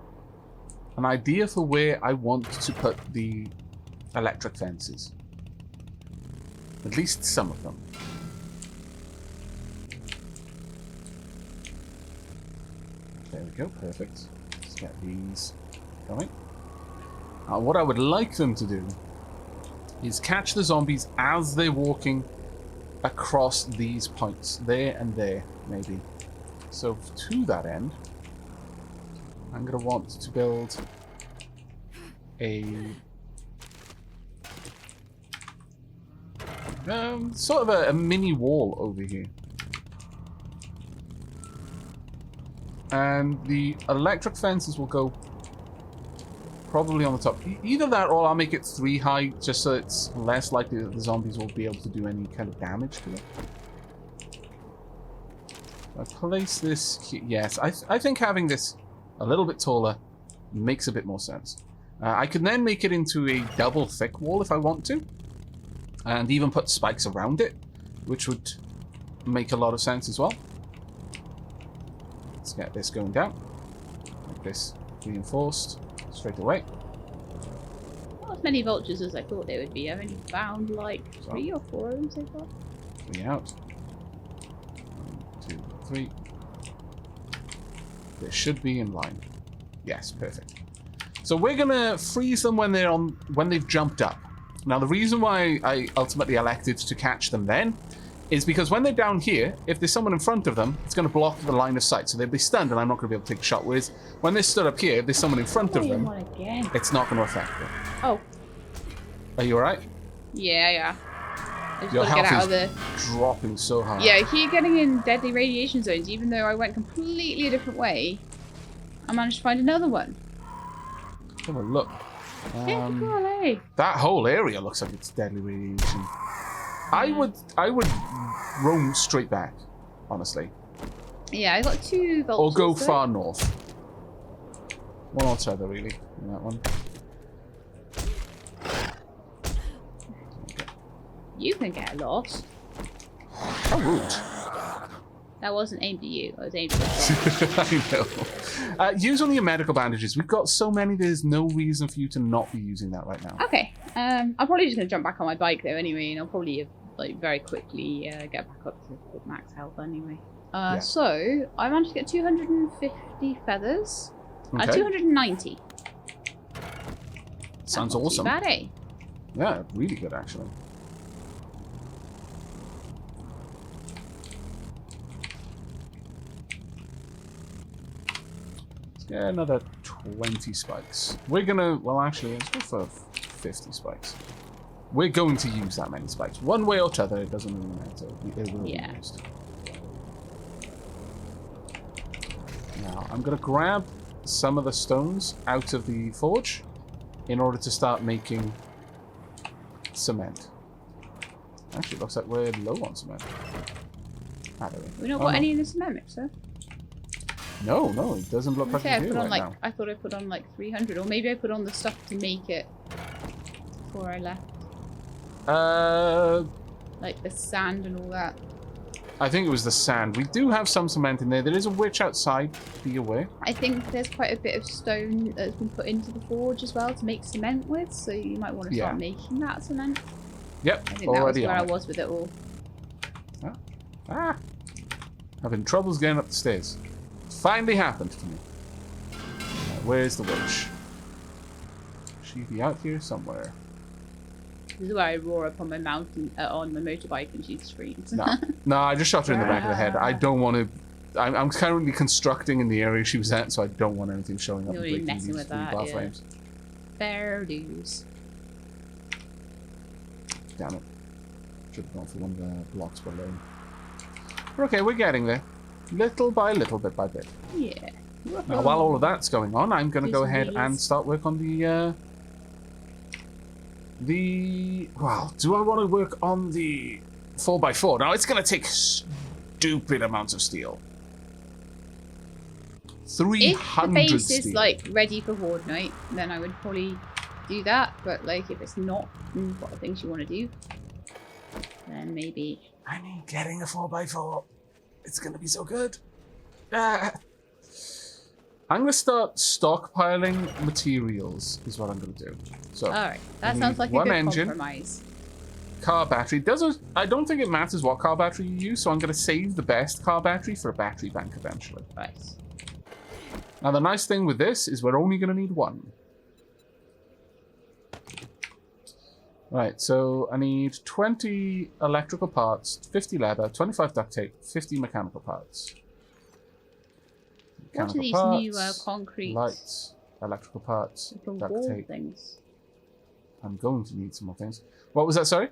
[SPEAKER 1] an idea for where I want to put the electric fences. At least some of them. There we go, perfect. Let's get these going. What I would like them to do is catch the zombies as they're walking across these points. There and there, maybe. So to that end, I'm going to want to build a sort of a mini wall over here. And the electric fences will go probably on the top. Either that or I'll make it 3 high just so it's less likely that the zombies will be able to do any kind of damage to it. I'll place this here. Yes, I think having this a little bit taller makes a bit more sense. I can then make it into a double thick wall if I want to. And even put spikes around it, which would make a lot of sense as well. Let's get this going down. Make this reinforced straight away.
[SPEAKER 2] Oh, as many vultures as I thought there would be. I've only found like 3 or 4 of them so far.
[SPEAKER 1] 3 out. 1, 2, 3. They should be in line. Yes, perfect. So we're gonna freeze them when they've jumped up. Now the reason why I ultimately elected to catch them then is because when they're down here, if there's someone in front of them, it's going to block the line of sight. So they'll be stunned and I'm not going to be able to take a shot. Whereas when they're stood up here, if there's someone in front of them, it's not going to affect them.
[SPEAKER 2] Oh.
[SPEAKER 1] Are you alright?
[SPEAKER 2] Yeah.
[SPEAKER 1] Your health is dropping so hard.
[SPEAKER 2] Yeah, I keep getting in deadly radiation zones, even though I went completely a different way. I managed to find another one.
[SPEAKER 1] Have a look. That whole area looks like it's deadly radiation. I would roam straight back, honestly.
[SPEAKER 2] Yeah, I got 2 vultures.
[SPEAKER 1] Or go far north. One or t'other, really, in that one. Okay.
[SPEAKER 2] You can get lost.
[SPEAKER 1] How rude.
[SPEAKER 2] That wasn't aimed at you. I was aimed at you.
[SPEAKER 1] I know. Use only your medical bandages. We've got so many, there's no reason for you to not be using that right now.
[SPEAKER 2] Okay. I'm probably just going to jump back on my bike, though, anyway, and I'll probably, like, very quickly get back up to max health, anyway.
[SPEAKER 1] Yeah.
[SPEAKER 2] So, I managed to get 250 feathers.
[SPEAKER 1] Okay.
[SPEAKER 2] 290.
[SPEAKER 1] Sounds awesome.
[SPEAKER 2] Not too bad, eh?
[SPEAKER 1] Yeah, really good, actually. Yeah, another 20 spikes. We're gonna, well actually, let's go for 50 spikes. We're going to use that many spikes. One way or t'other, it doesn't really matter. It will be used. Now, I'm gonna grab some of the stones out of the forge in order to start making cement. Actually, it looks like we're low on cement.
[SPEAKER 2] We not got any in the cement mixer?
[SPEAKER 1] No, it doesn't look like we do right now.
[SPEAKER 2] I thought I put on like 300, or maybe I put on the stuff to make it before I left. Like the sand and all that.
[SPEAKER 1] I think it was the sand. We do have some cement in there. There is a witch outside, be aware.
[SPEAKER 2] I think there's quite a bit of stone that's been put into the forge as well to make cement with, so you might want to start making that cement.
[SPEAKER 1] Yep,
[SPEAKER 2] I think that was where I was with it all.
[SPEAKER 1] Having troubles getting up the stairs. Finally happened to me. Where's the witch? She'd be out here somewhere.
[SPEAKER 2] This is where I roar up on my mountain, on my motorbike, and she screams.
[SPEAKER 1] No, I just shot her in the back of the head. I don't want to. I'm currently constructing in the area she was at, so I don't want anything showing up.
[SPEAKER 2] You're really messing with that, yeah.
[SPEAKER 1] Frames.
[SPEAKER 2] Fair dues.
[SPEAKER 1] Damn it! Should have gone for one of the blocks below. Okay, we're getting there. Little by little, bit by bit.
[SPEAKER 2] Yeah.
[SPEAKER 1] Now, while all of that's going on, I'm going to go ahead and start work on well, do I want to work on the 4x4? Now, it's going to take stupid amounts of steel. 300
[SPEAKER 2] If the base
[SPEAKER 1] steel.
[SPEAKER 2] is, like, ready for Horde Night, then I would probably do that. But, like, if it's not what the things you want to do, then maybe...
[SPEAKER 1] I mean, getting a 4x4. It's going to be so good. I'm going to start stockpiling materials, is what I'm going to do. So,
[SPEAKER 2] alright, that sounds like a good compromise.
[SPEAKER 1] Car battery. I don't think it matters what car battery you use, so I'm going to save the best car battery for a battery bank eventually.
[SPEAKER 2] Right.
[SPEAKER 1] Now, the nice thing with this is we're only going to need one. Right, so I need 20 electrical parts, 50 leather, 25 duct tape, 50 mechanical parts.
[SPEAKER 2] What are these new concrete
[SPEAKER 1] lights, electrical parts, duct tape
[SPEAKER 2] things?
[SPEAKER 1] I'm going to need some more things. What was that, sorry?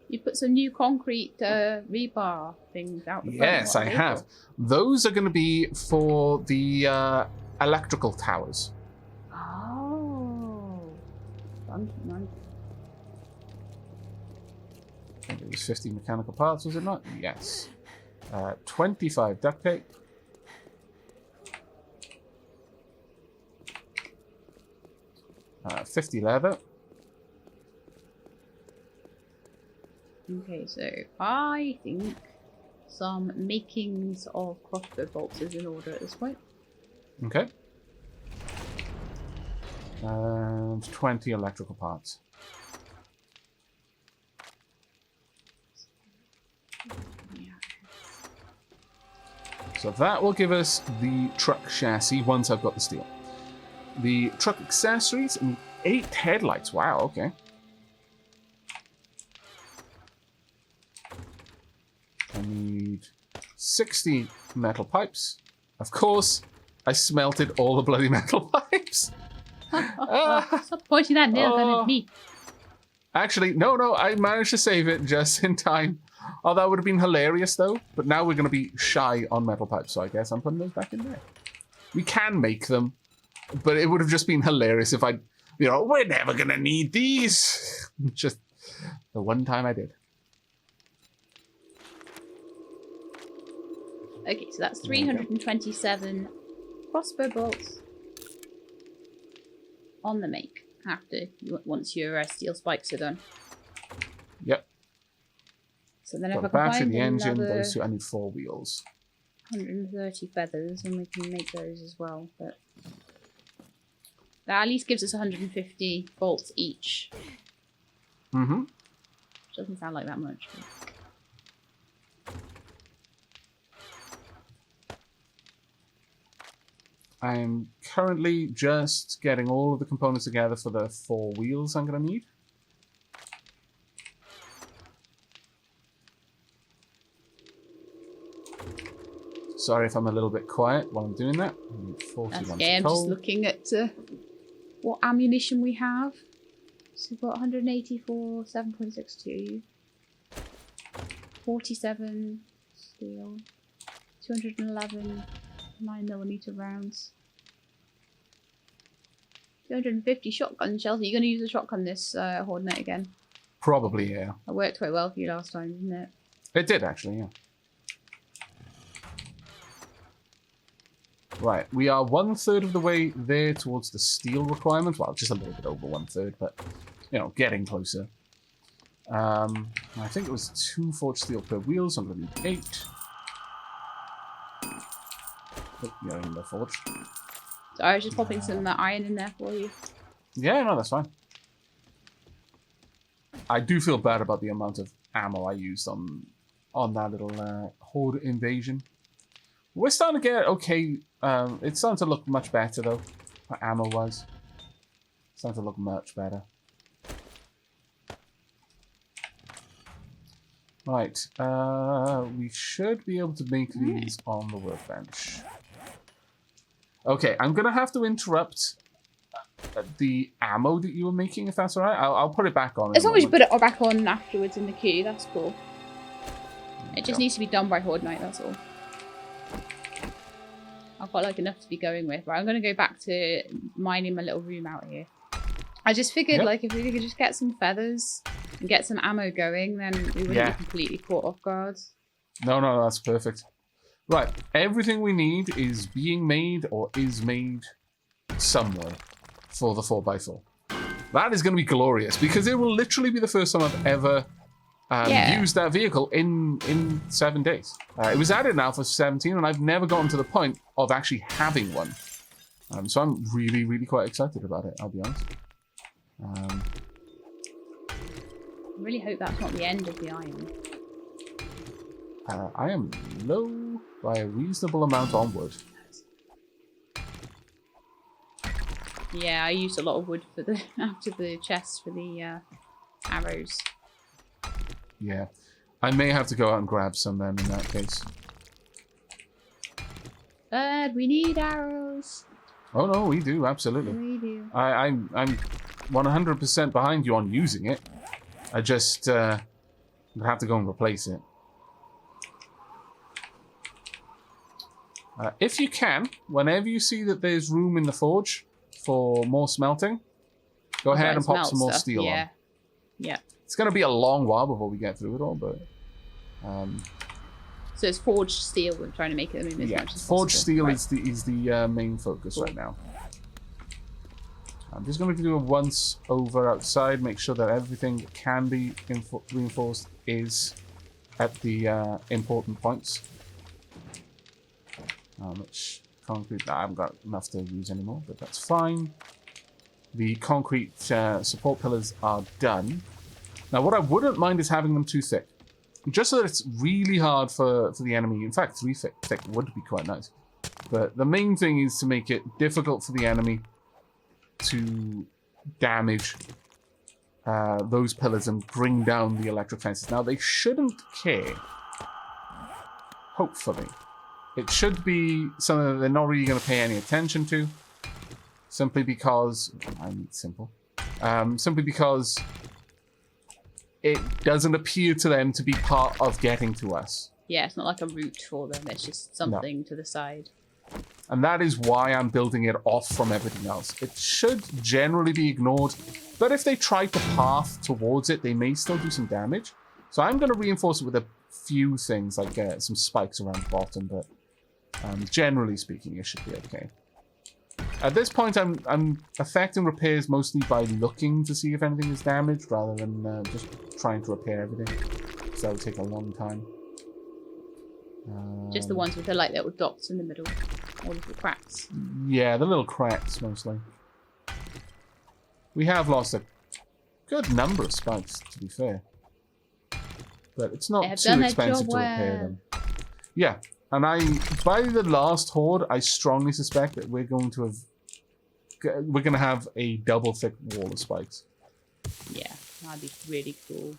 [SPEAKER 2] You put some new concrete rebar things out the front.
[SPEAKER 1] Yes, I have. Those are going to be for the electrical towers.
[SPEAKER 2] Oh. Fun.
[SPEAKER 1] I think it was 50 mechanical parts, was it not? Yes. 25 duct tape. Uh, 50 leather.
[SPEAKER 2] Okay, so I think some makings of crossbow bolts is in order at this point.
[SPEAKER 1] Okay. And 20 electrical parts. So that will give us the truck chassis once I've got the steel. The truck accessories and 8 headlights. Wow, okay. I need 60 metal pipes. Of course, I smelted all the bloody metal pipes.
[SPEAKER 2] Stop pointing that nail gun at me.
[SPEAKER 1] Actually, no, I managed to save it just in time. Oh, that would have been hilarious, though. But now we're going to be shy on metal pipes, so I guess I'm putting those back in there. We can make them, but it would have just been hilarious if I, we're never going to need these. Just the one time I did.
[SPEAKER 2] Okay, so that's 327 crossbow bolts on the make once your steel spikes are done.
[SPEAKER 1] Yep.
[SPEAKER 2] So then if I
[SPEAKER 1] the
[SPEAKER 2] can
[SPEAKER 1] battery,
[SPEAKER 2] find
[SPEAKER 1] the engine,
[SPEAKER 2] another
[SPEAKER 1] those two, I need 4 wheels.
[SPEAKER 2] 130 feathers, and we can make those as well. But that at least gives us 150 bolts each.
[SPEAKER 1] Mm-hmm.
[SPEAKER 2] Doesn't sound like that much. But...
[SPEAKER 1] I'm currently just getting all of the components together for the 4 wheels I'm going to need. Sorry if I'm a little bit quiet while I'm doing that. I need 40
[SPEAKER 2] That's
[SPEAKER 1] lumps
[SPEAKER 2] okay,
[SPEAKER 1] of
[SPEAKER 2] I'm
[SPEAKER 1] coal.
[SPEAKER 2] just looking at what ammunition we have. So we've got 184, 7.62, 47 steel, 211 9mm rounds, 250 shotgun shells. Are you going to use a shotgun this Horde night again?
[SPEAKER 1] Probably, yeah.
[SPEAKER 2] That worked quite well for you last time, didn't it?
[SPEAKER 1] It did, actually, yeah. Right, we are 1/3 of the way there towards the steel requirement. Well, just a little bit over 1/3, but, getting closer. I think it was 2 forged steel per wheel, so I'm going to need 8. Oh, yeah, in the forge.
[SPEAKER 2] So I was just popping some iron in there for you.
[SPEAKER 1] Yeah, no, that's fine. I do feel bad about the amount of ammo I used on that little Horde invasion. We're starting to get okay. It's starting to look much better, though. Ammo-wise. It's starting to look much better. Right. We should be able to make these on the workbench. Okay, I'm going to have to interrupt the ammo that you were making, if that's alright. I'll put it back on.
[SPEAKER 2] As long as you put it back on afterwards in the queue, that's cool. It just needs to be done by Horde night, that's all. I've got like enough to be going with. Right, I'm going to go back to mining my little room out here. I just figured like if we could just get some feathers and get some ammo going, then we wouldn't be completely caught off guard.
[SPEAKER 1] No, that's perfect. Right, everything we need is being made or is made somewhere for the 4x4. That is going to be glorious because it will literally be the first time I've ever used that vehicle in 7 days. It was added now for 17 and I've never gotten to the point of actually having one. So I'm really, really quite excited about it, I'll be honest.
[SPEAKER 2] I really hope that's not the end of the iron.
[SPEAKER 1] I am low by a reasonable amount on wood.
[SPEAKER 2] Yeah, I used a lot of wood for after the chest for the arrows.
[SPEAKER 1] Yeah, I may have to go out and grab some then in that case.
[SPEAKER 2] But we need arrows.
[SPEAKER 1] Oh no, we do, absolutely.
[SPEAKER 2] We do.
[SPEAKER 1] I'm 100% behind you on using it. I just have to go and replace it. If you can, whenever you see that there's room in the forge for more smelting, go ahead and pop some more steel on.
[SPEAKER 2] Yeah.
[SPEAKER 1] It's going to be a long while before we get through it all, but...
[SPEAKER 2] So it's forged steel we're trying to make it as much as possible.
[SPEAKER 1] Forged steel is the main focus right now. I'm just going to do a once over outside, make sure that everything that can be reinforced is at the important points. Which concrete, I haven't got enough to use anymore, but that's fine. The concrete support pillars are done. Now what I wouldn't mind is having them too thick. just so that it's really hard for the enemy. In fact, 3 thick would be quite nice. But the main thing is to make it difficult for the enemy to damage those pillars and bring down the electric fences. Now, they shouldn't care. Hopefully. It should be something that they're not really going to pay any attention to. Simply because... I need simple. Simply because it doesn't appear to them to be part of getting to us.
[SPEAKER 2] Yeah, it's not like a route for them. It's just something to the side.
[SPEAKER 1] And that is why I'm building it off from everything else. It should generally be ignored, but if they try to path towards it, they may still do some damage. So I'm going to reinforce it with a few things, like some spikes around the bottom, but generally speaking, it should be okay. At this point, I'm affecting repairs mostly by looking to see if anything is damaged, rather than just trying to repair everything. So that would take a long time.
[SPEAKER 2] Just the ones with the like little dots in the middle, or little cracks.
[SPEAKER 1] Yeah, the little cracks mostly. We have lost a good number of spikes, to be fair, but it's not too expensive to repair them. Yeah, and by the last horde, I strongly suspect that we're going to have a double thick wall of spikes.
[SPEAKER 2] Yeah, that'd be really cool.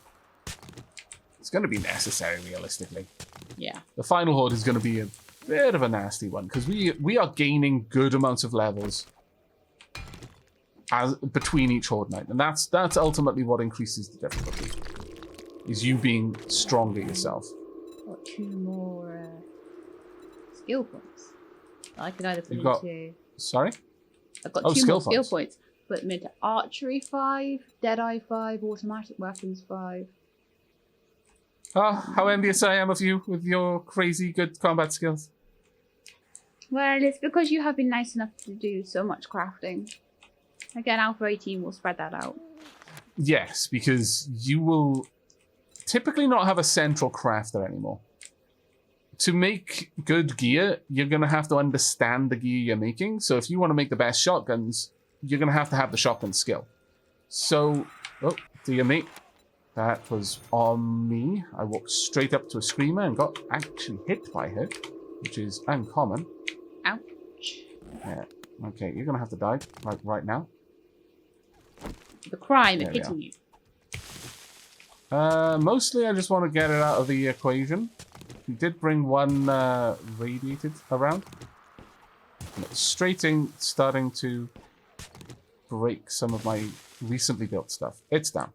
[SPEAKER 1] It's going to be necessary, realistically.
[SPEAKER 2] Yeah.
[SPEAKER 1] The final horde is going to be a bit of a nasty one, because we are gaining good amounts of levels between each horde night, and that's ultimately what increases the difficulty. Is you being stronger yourself.
[SPEAKER 2] Got 2 more skill points. I could either put into.
[SPEAKER 1] Sorry.
[SPEAKER 2] I've got 2 more skill points. Put them into archery 5, deadeye 5, automatic weapons 5.
[SPEAKER 1] Oh, how envious I am of you with your crazy good combat skills.
[SPEAKER 2] Well, it's because you have been nice enough to do so much crafting. Again, Alpha 18 will spread that out.
[SPEAKER 1] Yes, because you will typically not have a central crafter anymore. To make good gear, you're going to have to understand the gear you're making. So if you want to make the best shotguns, you're going to have the shotgun skill. So, oh, dear me. That was on me. I walked straight up to a screamer and got actually hit by her, which is uncommon.
[SPEAKER 2] Ouch.
[SPEAKER 1] Yeah. Okay, you're gonna have to die right now.
[SPEAKER 2] The crime of hitting you.
[SPEAKER 1] Mostly I just want to get it out of the equation. We did bring one radiated around. And it's starting to break some of my recently built stuff. It's down.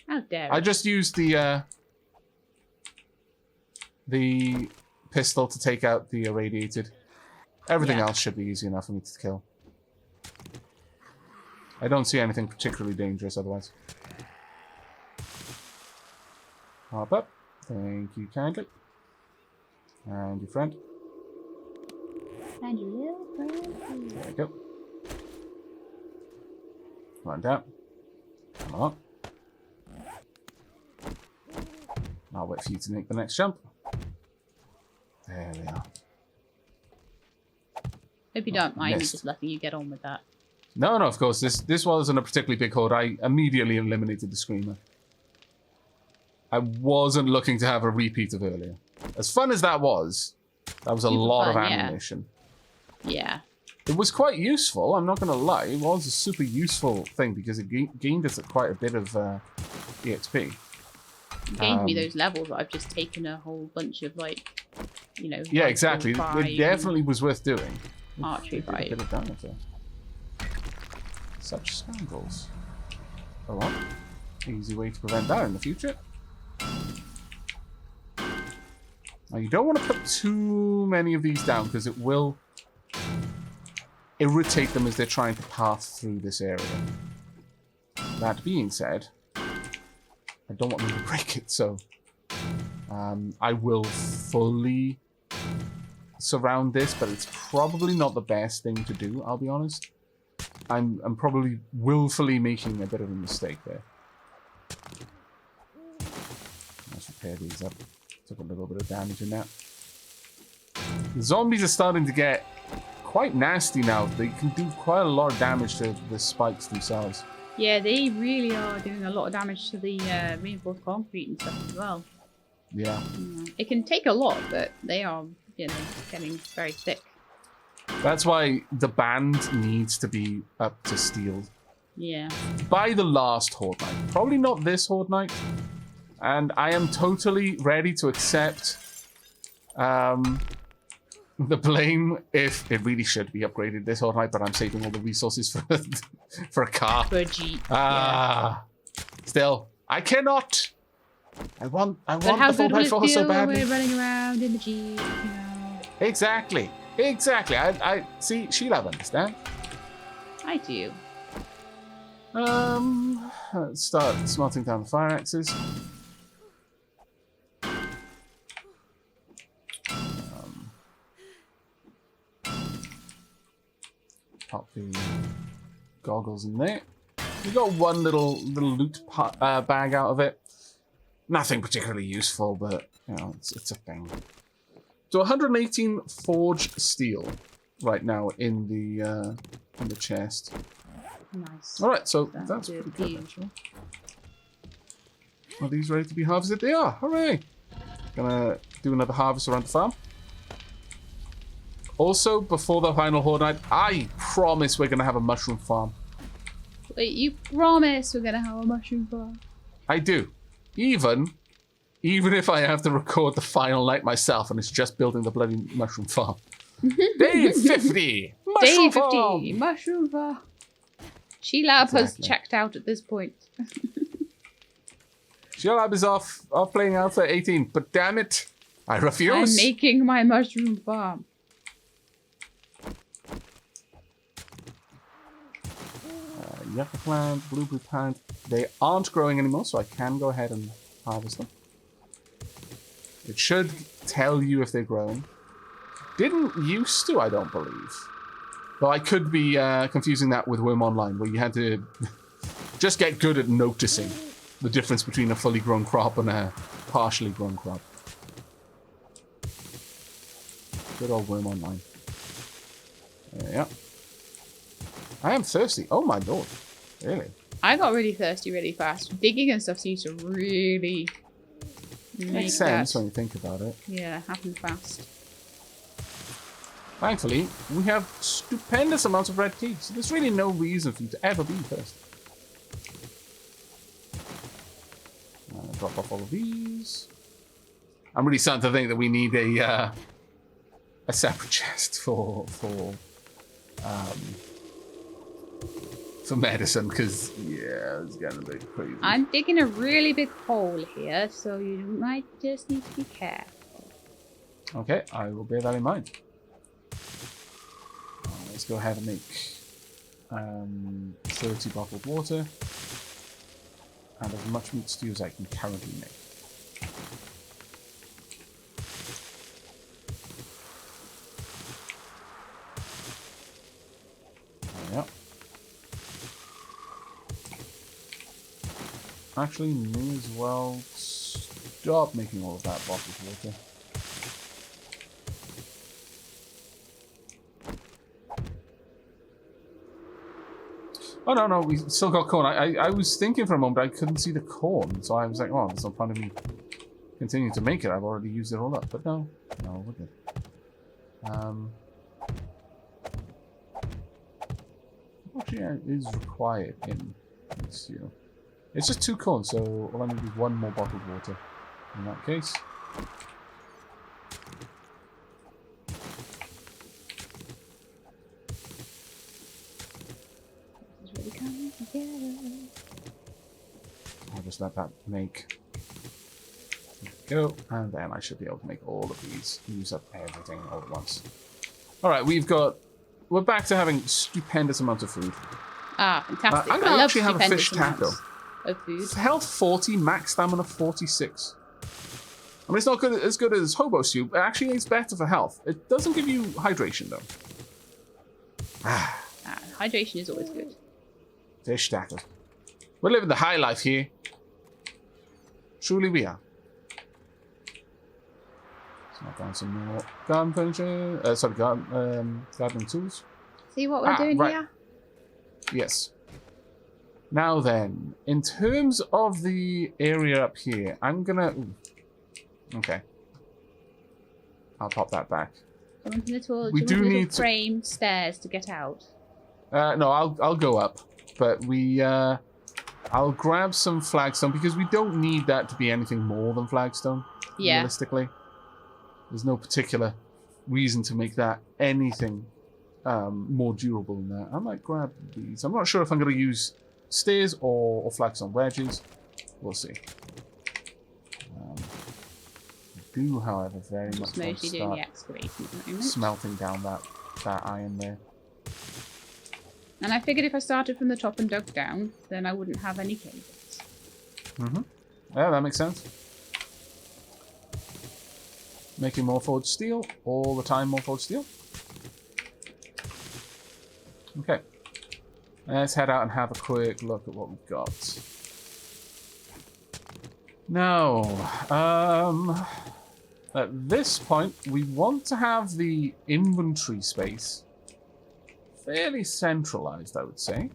[SPEAKER 2] How dare
[SPEAKER 1] I just used the pistol to take out the irradiated. Everything else should be easy enough for me to kill. I don't see anything particularly dangerous otherwise. Hop up. Thank you kindly. And your friend.
[SPEAKER 2] And your little friend.
[SPEAKER 1] There you go. Run down. Come on. I'll wait for you to make the next jump. There we are.
[SPEAKER 2] Hope you don't mind me just letting you get on with that.
[SPEAKER 1] No, of course. This wasn't a particularly big horde. I immediately eliminated the screamer. I wasn't looking to have a repeat of earlier. As fun as that was a lot of ammunition.
[SPEAKER 2] Yeah.
[SPEAKER 1] It was quite useful, I'm not going to lie. It was a super useful thing because it gained us quite a bit of EXP.
[SPEAKER 2] It gained me those levels, but I've just taken a whole bunch of, like, you know...
[SPEAKER 1] Yeah, exactly. It definitely was worth doing.
[SPEAKER 2] Archery 5.
[SPEAKER 1] A bit of damage there. Such scoundrels. Oh, well. Easy way to prevent that in the future. Now, you don't want to put too many of these down because it will irritate them as they're trying to pass through this area. That being said, I don't want them to break it, so I will fully surround this, but it's probably not the best thing to do, I'll be honest. I'm probably willfully making a bit of a mistake there. Let's repair these up. Took a little bit of damage in that. The zombies are starting to get quite nasty now. They can do quite a lot of damage to the spikes themselves.
[SPEAKER 2] Yeah, they really are doing a lot of damage to the reinforced concrete and stuff as well.
[SPEAKER 1] Yeah.
[SPEAKER 2] It can take a lot, but they are, getting very thick.
[SPEAKER 1] That's why the band needs to be up to steel.
[SPEAKER 2] Yeah.
[SPEAKER 1] By the last Horde Night. Probably not this Horde Night. And I am totally ready to accept the blame if it really should be upgraded this Horde Night, but I'm saving all the resources for for a car.
[SPEAKER 2] For a Jeep.
[SPEAKER 1] Still, I cannot. I want
[SPEAKER 2] But
[SPEAKER 1] the 4x4 so badly.
[SPEAKER 2] We're running around in the Jeep,
[SPEAKER 1] Exactly. I see. She'll understand.
[SPEAKER 2] I do.
[SPEAKER 1] Let's start smelting down the fire axes. Pop the goggles in there. We got one little loot bag out of it. Nothing particularly useful, but it's a thing. So 118 forged steel right now in the chest.
[SPEAKER 2] Nice.
[SPEAKER 1] All right, so that's pretty good, actually. Are these ready to be harvested? They are. Hooray! Gonna do another harvest around the farm. Also, before the final Horde Night, I promise we're gonna have a mushroom farm.
[SPEAKER 2] Wait, you promise we're gonna have a mushroom farm?
[SPEAKER 1] I do. Even if I have to record the final night myself and it's just building the bloody mushroom farm. Day 50! Mushroom
[SPEAKER 2] Day 50!
[SPEAKER 1] farm!
[SPEAKER 2] Mushroom farm! She-Lab has checked out at this point.
[SPEAKER 1] She-Lab is off playing Alpha 18, but damn it, I refuse.
[SPEAKER 2] I'm making my mushroom farm.
[SPEAKER 1] Yucca plant, blueberry plant. They aren't growing anymore, so I can go ahead and harvest them. It should tell you if they're growing. Didn't used to, I don't believe. Though I could be confusing that with Worm Online, where you had to just get good at noticing the difference between a fully grown crop and a partially grown crop. Good old Worm Online. Yeah. I am thirsty. Oh my lord. Really?
[SPEAKER 2] I got really thirsty really fast. Digging and stuff seems to really
[SPEAKER 1] makes sense when you think about it.
[SPEAKER 2] Yeah, happen fast.
[SPEAKER 1] Thankfully, we have stupendous amounts of red tea, so there's really no reason for you to ever be thirsty. Drop off all of these. I'm really starting to think that we need a separate chest for medicine, because it's getting a bit crazy.
[SPEAKER 2] I'm digging a really big hole here, so you might just need to be careful.
[SPEAKER 1] Okay, I will bear that in mind. Let's go ahead and make 30 bottled water and as much meat stew as I can currently make. There we go. Actually, may as well stop making all of that bottled water. Oh, no, we still got corn. I was thinking for a moment, I couldn't see the corn, so I was like, oh, there's no point in me continuing to make it. I've already used it all up. But no, we're good. Actually, is required in this, It's just 2 corn, so all I need is 1 more bottled water in that case. I'll just let that make. There we go, and then I should be able to make all of these. Use up everything all at once. Alright, we're back to having stupendous amounts of food.
[SPEAKER 2] Ah, fantastic.
[SPEAKER 1] I'm going to actually have a fish taco.
[SPEAKER 2] Of food.
[SPEAKER 1] Health 40, max stamina 46. I mean, it's not as good as hobo stew, but actually it's better for health. It doesn't give you hydration, though.
[SPEAKER 2] Hydration is always good.
[SPEAKER 1] Fish taco. We're living the high life here. Truly we are. Let's knock down some more garden furniture. Gardening tools.
[SPEAKER 2] See what we're doing here?
[SPEAKER 1] Yes. Now then, in terms of the area up here, I'm gonna Okay. I'll pop that back.
[SPEAKER 2] Do you want a little framed stairs to get out?
[SPEAKER 1] No, I'll go up. But I'll grab some flagstone because we don't need that to be anything more than flagstone. Yeah. Realistically. There's no particular reason to make that anything more durable than that. I might grab these. I'm not sure if I'm going to use stairs or flagstone wedges. We'll see. I do, however, very much want to start smelting down that iron there.
[SPEAKER 2] And I figured if I started from the top and dug down, then I wouldn't have any cables.
[SPEAKER 1] Mm-hmm. Yeah, that makes sense. Making more forged steel. All the time more forged steel. Okay. Let's head out and have a quick look at what we've got. Now, at this point, we want to have the inventory space fairly centralized, I would say.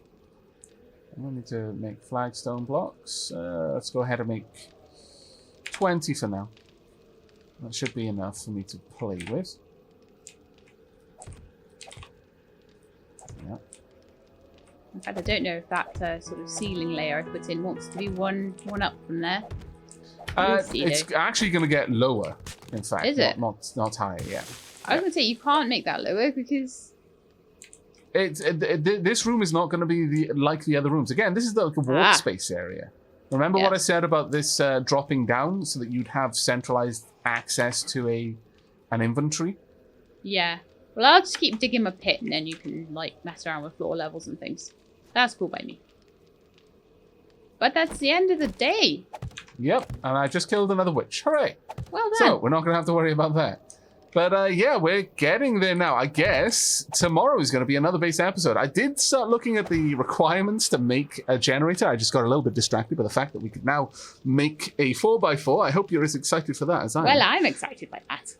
[SPEAKER 1] I need to make flagstone blocks. Let's go ahead and make 20 for now. That should be enough for me to play with. Yeah.
[SPEAKER 2] In fact, I don't know if that sort of ceiling layer I put in wants to be one up from there.
[SPEAKER 1] It's actually going to get lower, in fact.
[SPEAKER 2] Is it?
[SPEAKER 1] Not higher, yeah.
[SPEAKER 2] I was going to say, you can't make that lower because...
[SPEAKER 1] this room is not going to be like the other rooms. Again, this is like a workspace area. Remember what I said about this dropping down so that you'd have centralized access to an inventory?
[SPEAKER 2] Yeah. Well, I'll just keep digging my pit and then you can like mess around with floor levels and things. That's cool by me. But that's the end of the day.
[SPEAKER 1] Yep, and I just killed another witch. Hooray!
[SPEAKER 2] Well done.
[SPEAKER 1] So, we're not going to have to worry about that. But yeah, we're getting there now. I guess tomorrow is going to be another base episode. I did start looking at the requirements to make a generator. I just got a little bit distracted by the fact that we could now make a 4x4. I hope you're as excited for that as I am.
[SPEAKER 2] Well, I'm excited by that.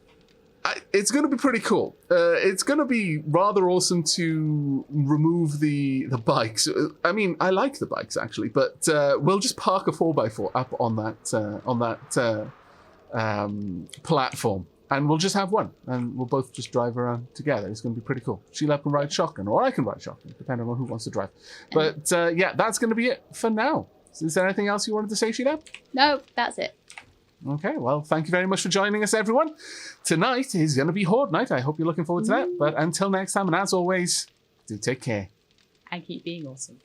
[SPEAKER 1] It's going to be pretty cool. It's going to be rather awesome to remove the bikes. I mean, I like the bikes actually, but we'll just park a 4x4 up on that platform, and we'll just have one, and we'll both just drive around together. It's going to be pretty cool. Sheila can ride shotgun, or I can ride shotgun, depending on who wants to drive. But yeah, that's going to be it for now. Is there anything else you wanted to say, Sheila?
[SPEAKER 2] No, that's it.
[SPEAKER 1] Okay, well, thank you very much for joining us, everyone. Tonight is going to be Horde Night. I hope you're looking forward to that. But until next time, and as always, do take care.
[SPEAKER 2] And keep being awesome.